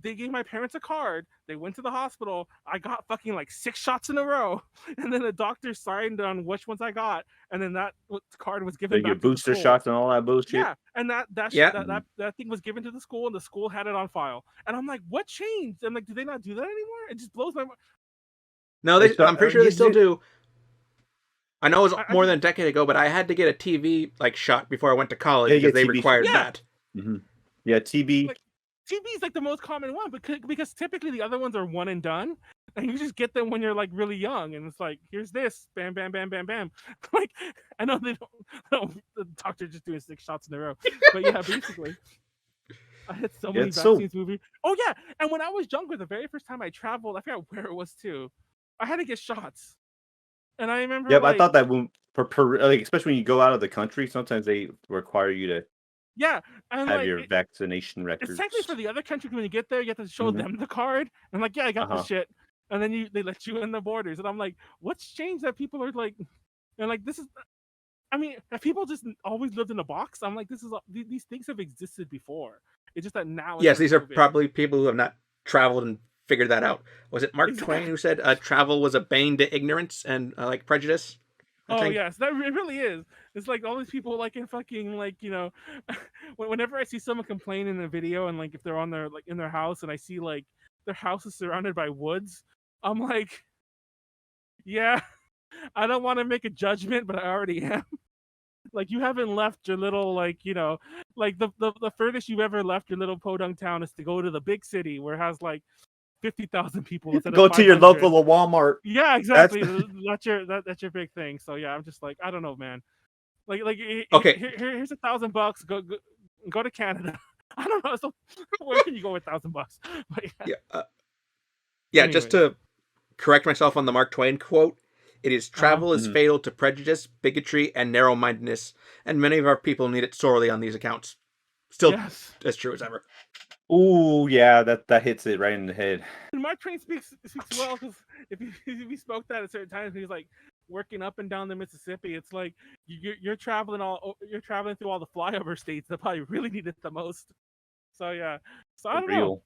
they gave my parents a card. They went to the hospital. I got fucking like 6 shots in a row, and then the doctor signed on which ones I got, and then that card was given. They get booster shots and all that bullshit. Yeah, and that thing was given to the school, and the school had it on file. And I'm like, what changed? I'm like, do they not do that anymore? It just blows my mind. No, I'm pretty sure they still do. I know it was more than a decade ago, but I had to get a TB like shot before I went to college because they required that. Mm-hmm. Yeah, TB. Like, TB is like the most common one, because typically the other ones are one and done, and you just get them when you're like really young, and it's like, here's this, bam, bam, bam, bam, bam. Like, I know they don't the doctor just doing 6 shots in a row, but yeah, basically, I had so many vaccines movie. Oh yeah, and when I was younger, the very first time I traveled, I forgot where it was too, I had to get shots, and I remember. Yep, I thought that when like especially when you go out of the country, sometimes they require you to. Yeah, and have your vaccination records. It's technically for the other country. When you get there, you have to show them the card. And like, yeah, I got this shit. And then they let you in the borders. And I'm like, what's changed that people are like, and like this is, have people just always lived in a box? I'm like, these things have existed before. It's just that now. Yes, these are probably people who have not traveled in figured that out. Was it Mark Exactly. Twain who said travel was a bane to ignorance and like prejudice? I Oh think. yes, it really is. It's like all these people like in fucking like whenever I see someone complain in a video and like if they're on their like in their house and I see like their house is surrounded by woods, I'm like, yeah, I don't want to make a judgment, but I already am. Like you haven't left your little like like the furthest you've ever left your little podunk town is to go to the big city where it has like 50,000 people You have to instead of go to your 500. local Walmart. Yeah, That's exactly. That's your big thing. So yeah, I'm just like I don't know, man. Like Okay. here's $1,000. Go to Canada. I don't know. So where can you go with $1,000? But yeah. Yeah. Just Anyways. to correct myself on the Mark Twain quote, it is travel is Mhm. fatal to prejudice, bigotry, and narrow-mindedness, and many of our people need it sorely on these accounts. Still Yes. as true as ever. Ooh, yeah, that hits it right in the head. And Mark Twain speaks well because if he spoke that at certain times, he's like working up and down the Mississippi. It's like you're traveling through all the flyover states that probably really need it the most. So yeah. So I For don't know. real.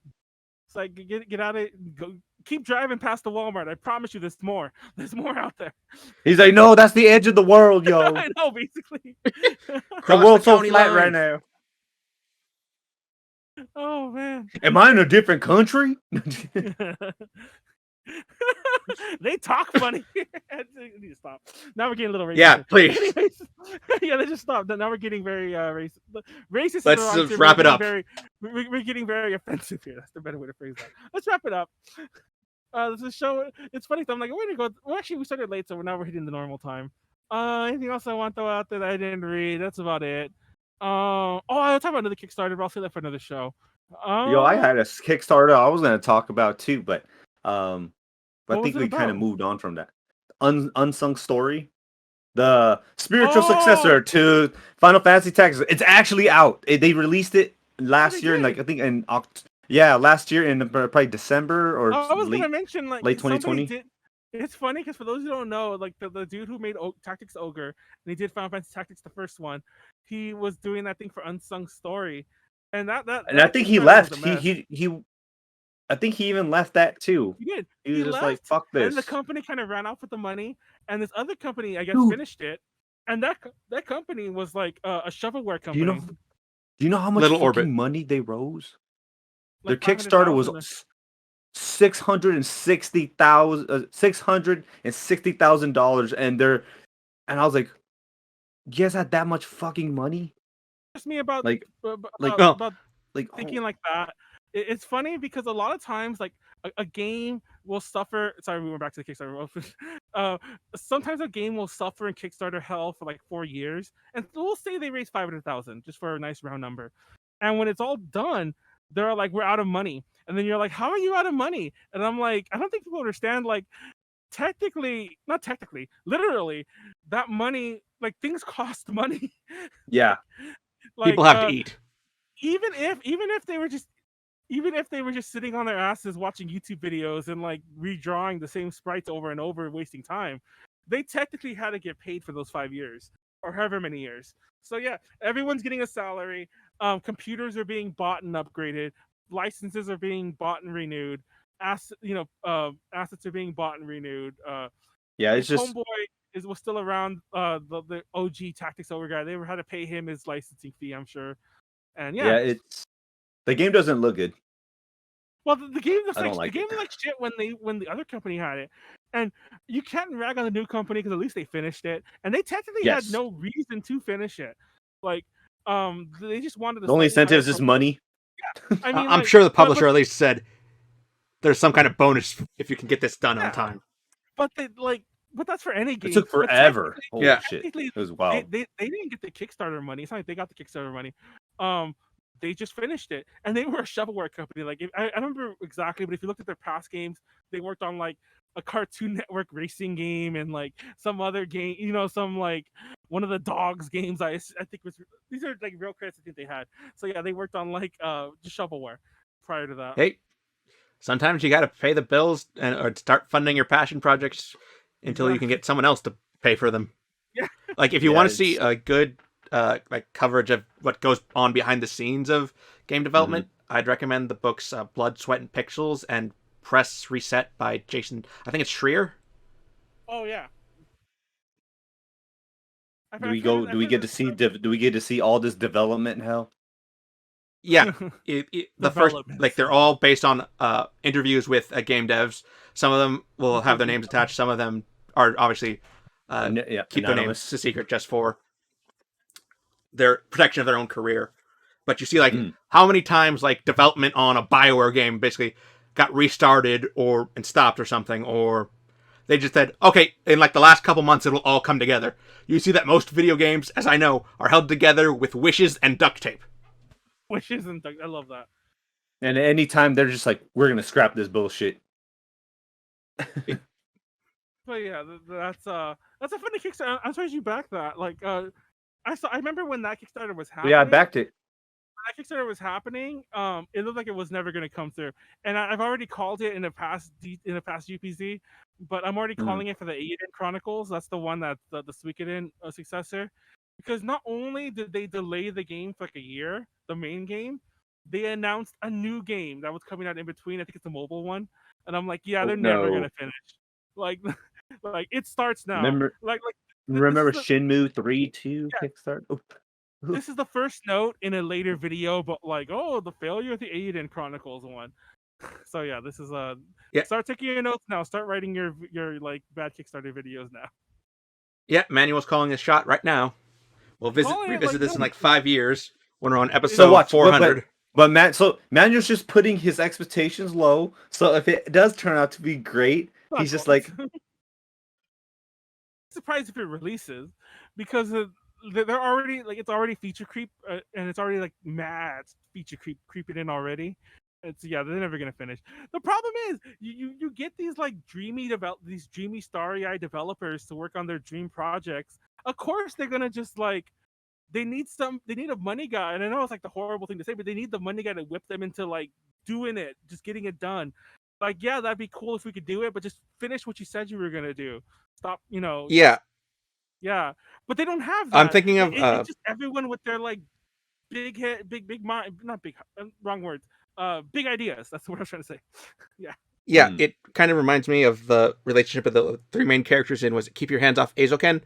It's like get out of it. Go keep driving past the Walmart. I promise you, there's more. There's more out there. He's like, no, that's the edge of the world, yo. I know, basically. The Cross world's so county flat line. right now. Oh man. Am I in a different country? They talk funny. They need to stop. Now we're getting a little racist. Yeah, here. please. Anyways, yeah, they just stopped. Now we're getting very racist. Racist. is the Let's wrong just term. wrap it up. We're getting very offensive here. That's the better way to phrase that. Let's wrap it up. The show. It's funny. I'm like, where to go? Well, actually, we started late, so now we're hitting the normal time. Anything else I want to throw out there that I didn't read? That's about it. Oh, I'll talk about another Kickstarter, but I'll say that for another show. Yo, I had a Kickstarter I was gonna talk about too, but I What think was it we kind of about? moved on from that. Unsung Story, the spiritual successor to Final Fantasy Tactics. It's actually out. They released it last year, in like I think in last year in probably December or I was late gonna mention like late somebody 2020. did. It's funny because for those who don't know, like the dude who made Tactics Ogre and he did Final Fantasy Tactics the first one, he was doing that thing for Unsung Story, and And I think he Kickstarter left. was a mess. He I think he even left that too. He did. He was He just left, like, fuck and the this. company kind of ran off with the money, and this other company, I guess, Dude. finished it, and that company was like a shovelware Do company. you know how much Little fucking Orbit. money they rose? Like Their Kickstarter was $660,000, and I was like, you guys had that much fucking money? Just me about Like, about like thinking like that. It's funny because a lot of times, like a game will suffer. Sorry, we went back to the Kickstarter. Sometimes a game will suffer in Kickstarter hell for like 4 years, and we'll say they raised 500,000 just for a nice round number. And when it's all done, they're like, "We're out of money," and then you're like, "How are you out of money?" And I'm like, I don't think people understand. Like, not technically, literally, that money, like things cost money. yeah. Like, People have to eat. even if they were just sitting on their asses watching YouTube videos and like redrawing the same sprites over and over, wasting time, they technically had to get paid for those 5 years or however many years. So yeah, everyone's getting a salary. Computers are being bought and upgraded. Licenses are being bought and renewed. Assets are being bought and renewed. Yeah, it's If just Homeboy was still around, the OG Tactics Over guy, they had to pay him his licensing fee, I'm sure. And yeah, it's the game doesn't look good. well, the game looks I don't like like the game looked like shit when the other company had it, and you can't rag on the new company because at least they finished it, and they technically had Yes. no reason to finish it. Like, they just wanted The only incentive is just money. I mean, I'm like, sure the but publisher at least said there's some kind of bonus if you can get this done on Yeah. time. but that's for any game. It took But forever. Holy Yeah. shit. technically, It was wild. they didn't get the Kickstarter money. It's not like they got the Kickstarter money. They just finished it, and they were a shovelware company. Like, I don't remember exactly, but if you look at their past games, they worked on like a Cartoon Network racing game and like some other game, some like one of the dogs games. I think was these are like real credits I think they had. So yeah, they worked on like just shovelware prior to that. Hey, sometimes you got to pay the bills or start funding your passion projects until you can get someone else to pay for them. Yeah. Like if you Yeah, want to see a good like coverage of what goes on behind the scenes of game development, I'd recommend the books Blood, Sweat, and Pixels and press reset by Jason. I think it's Schreier. Oh yeah. Do we go? Do we get to see? Do we get to see all this development hell? Yeah, the first, Development. like, they're all based on interviews with game devs. Some of them will have their names attached. Some of them are obviously keep their names a secret just for their protection of their own career. But you see, like, how many times, like, development on a BioWare game basically got restarted and stopped or something, or they just said, okay, in like the last couple months, it'll all come together. You see that most video games, as I know, are held together with wishes and duct tape. Wishes and duct. I love that. And anytime they're just like, we're gonna scrap this bullshit. But yeah, that's a funny Kickstarter. I'm surprised you backed that. Like, I remember when that Kickstarter was happening. Yeah, I backed it. When that Kickstarter was happening, it looked like it was never going to come through, and I've already called it in the past UPZ, but I'm already calling it for the Aiden Chronicles. That's the one that's the Suikoden successor, because not only did they delay the game for like a year, the main game, they announced a new game that was coming out in between. I think it's a mobile one, and I'm like, yeah, they're never gonna finish. Like, like it starts now. Remember Shenmue 3-2 Kickstarter? Oh. This is the first note in a later video, but like, oh, the failure of the Aiden Chronicles one. So yeah, this is start taking your notes now. Start writing your like bad Kickstarter videos now. Yeah, Manuel's calling his shot right now. We'll revisit this in like 5 years when we're on episode So 400. But Manuel's just putting his expectations low. So if it does turn out to be great, he's just like surprised if it releases, because they're already like, it's already feature creep, and it's already like mad feature creeping in already. They're never gonna finish. The problem is you get these like these dreamy starry-eyed developers to work on their dream projects. Of course they're gonna just like, they need a money guy, and I know it's like the horrible thing to say, but they need the money guy to whip them into like doing it, just getting it done. Like, yeah, that'd be cool if we could do it, but just finish what you said you were gonna do. Stop, Yeah. Yeah, but they don't have that. I'm thinking of it's just everyone with their like big head, big mind, not big, wrong words. Big ideas. That's what I was trying to say. Yeah. Yeah, it kind of reminds me of the relationship of the three main characters in was it Keep Your Hands Off Eizouken,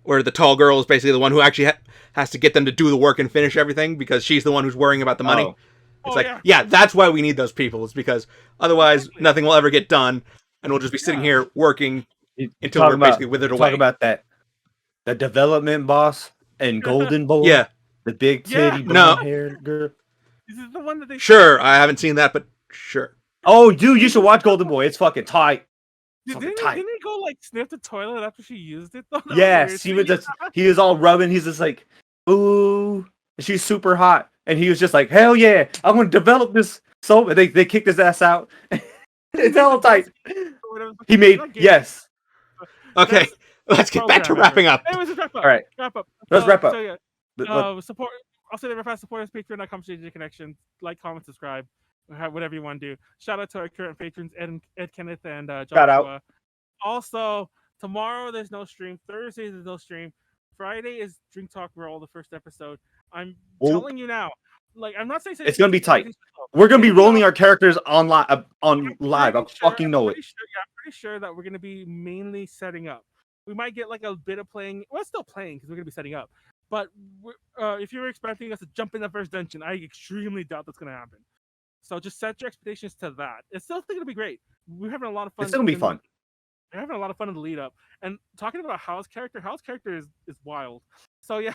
where the tall girl is basically the one who actually has to get them to do the work and finish everything because she's the one who's worrying about the money. Yeah, that's why we need those people. It's because otherwise nothing will ever get done, and we'll just be sitting here working until we're basically withered away. Talk about that. The development boss and Golden Boy. Yeah. The big titty blonde hair girl. This is the one that they. Sure, I haven't seen that, but sure. Oh, dude, you should watch Golden Boy. It's fucking tight. Didn't he go like sniff the toilet after she used it though? Yes, he was all rubbing. He's just like, ooh, she's super hot, and he was just like, hell yeah, I'm gonna develop this. So they kicked his ass out. It's hella tight. He made yes. Okay, let's get back to wrapping up. It was a wrap up. All right, let's wrap up. So support. I'll say never fast. Support us. Patreon.com/JJ Connection. Like, comment, subscribe. Whatever you want to do. Shout out to our current patrons, Ed Kenneth, and Joshua. Shout out. Also, tomorrow there's no stream. Thursday there's no stream. Friday is Drink Talk Roll, the first episode. I'm telling you now. Like, I'm not saying it's gonna be tight. We're gonna be rolling our characters on live. I fucking know it. I'm pretty sure that we're gonna be mainly setting up. We might get like a bit of playing. Well, still playing because we're gonna be setting up. But if you're expecting us to jump in the first dungeon, I extremely doubt that's gonna happen. So just set your expectations to that. It's still going to be great. We're having a lot of fun. It's going to be fun. We're having a lot of fun in the lead up. And talking about Hal's character is wild. So yeah.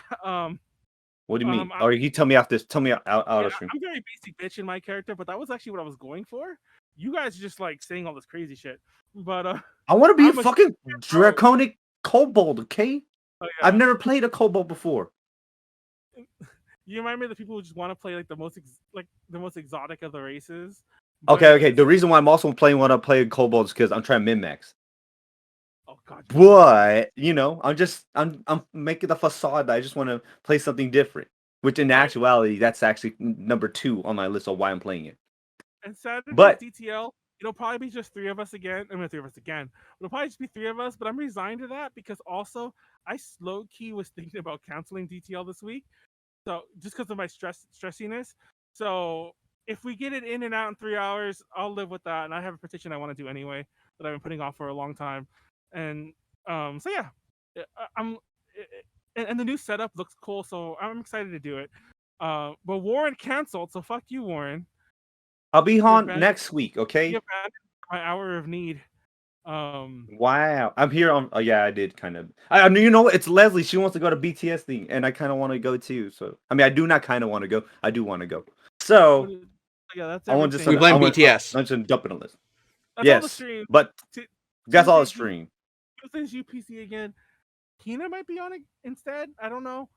What do you mean? Or you tell me after this. Tell me out of stream. I'm very basic bitch in my character, but that was actually what I was going for. You guys are just like saying all this crazy shit. But I want to be a fucking draconic kobold, okay? Oh, yeah. I've never played a kobold before. You remind me of the people who just want to play like the most exotic of the races. Okay. The reason why I'm also playing kobold is because I'm trying to min-max. Oh god. But I'm making the facade. I just want to play something different. Which in actuality, that's actually number 2 on my list of why I'm playing it. And Saturday DTL, it'll probably be just 3 of us again. It'll probably just be 3 of us, but I'm resigned to that because also I low-key was thinking about canceling DTL this week. So just because of my stressiness. So if we get it in and out in 3 hours, I'll live with that. And I have a petition I want to do anyway that I've been putting off for a long time. And so yeah, I'm and the new setup looks cool, so I'm excited to do it. But Warren canceled, so fuck you, Warren. I'll be You on abandoned- next week, okay? you abandoned my hour of need. Wow, I'm here on. Oh yeah, I did kind of. I mean, you know, it's Leslie. She wants to go to BTS thing, and I kind of want to go too. So I mean, I do not kind of want to go. I do want to go. So Yeah, that's I want everything. to. We blame BTS. I'm just dump it on this. That's all the Yes, stream. but that's all the Tuesday, stream. Tuesday's UPC again. Hina might be on it instead. I don't know.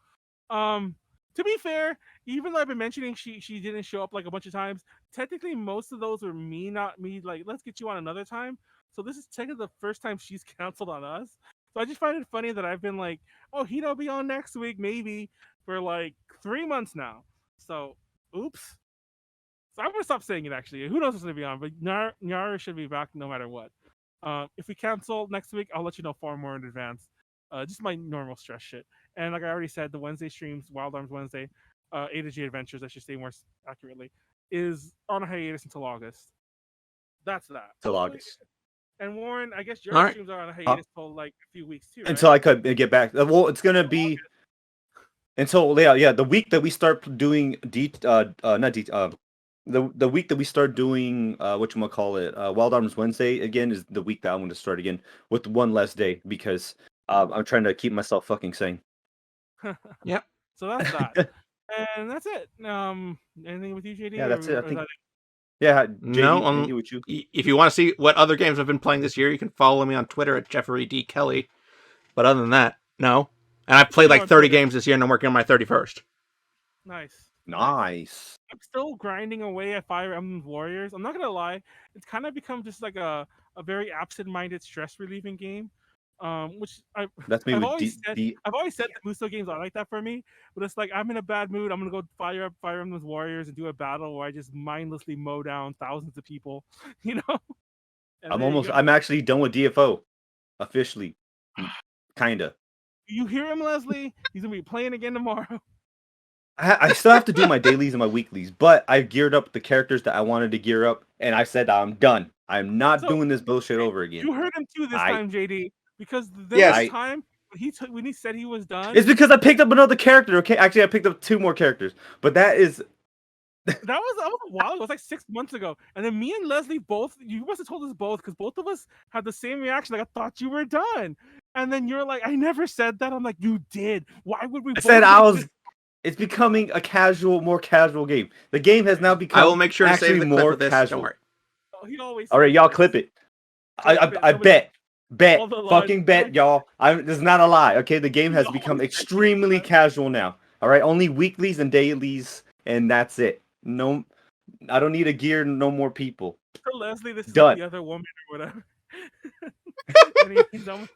To be fair, even though I've been mentioning she didn't show up like a bunch of times, technically most of those were me, not me. Like, let's get you on another time. So this is technically the first time she's canceled on us. So I just find it funny that I've been like, oh, Hina will be on next week, maybe, for like 3 months now. So, oops. So I'm gonna stop saying it. Actually, who knows what's gonna be on? But Nyara should be back no matter what. If we cancel next week, I'll let you know far more in advance. Just my normal stress shit. And like I already said, the Wednesday streams, Wild Arms Wednesday, A to G Adventures, I should say more accurately, is on a hiatus until August. That's that. Till August. And Warren, I guess your All right. streams are on a hiatus till like a few weeks too. Right? Until I could get back. Well, it's gonna be until the week that we start doing the week that we start doing whatchamacallit, Wild Arms Wednesday again is the week that I'm going to start again with one less day because I'm trying to keep myself fucking sane. Yep. So that's that. And that's it. Anything with you, JD? Yeah, that's it. I or think. that Yeah, JD, No, anything with you? If you want to see what other games I've been playing this year, you can follow me on Twitter at Jeffrey D. Kelly. But other than that, no. And I've played like 30 games this year, and I'm working on my 31st. Nice. Nice. I'm still grinding away at Fire Emblem Warriors. I'm not gonna lie, it's kind of become just like a very absent-minded, stress-relieving game. Which That's me I've with always said that Muso games are like that for me. But it's like I'm in a bad mood. I'm gonna go fire up Fire Emblem Warriors and do a battle where I just mindlessly mow down thousands of people. You know. And I'm actually done with DFO, officially, kinda. You hear him, Leslie? He's gonna be playing again tomorrow. I still have to do my dailies and my weeklies, but I've geared up the characters that I wanted to gear up, and I said I'm done. I'm not doing this bullshit over again. You heard him too this time, JD, because this time when he said he was done. It's because I picked up another character. Okay, actually, I picked up 2 more characters, but that was a while. It was like 6 months ago, and then me and Leslie both. You must have told us both because both of us had the same reaction. Like I thought you were done, and then you're like, "I never said that." I'm like, "You did. Why would we?" I said I was. It's becoming a more casual game. The game has now become. I will make sure to save the clip more of this. casual. Don't worry. Oh, he always. All right, y'all clip it. I bet, fucking bet, y'all. This is not a lie. Okay, the game has become extremely casual now. All right, only weeklies and dailies, and that's it. No, I don't need a gear. No more people. For Leslie, this is Done. like the other woman or whatever.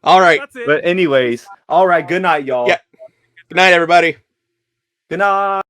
All right. That's it. But anyways, all right. Good night, y'all. Yeah. Good night, everybody. Good night.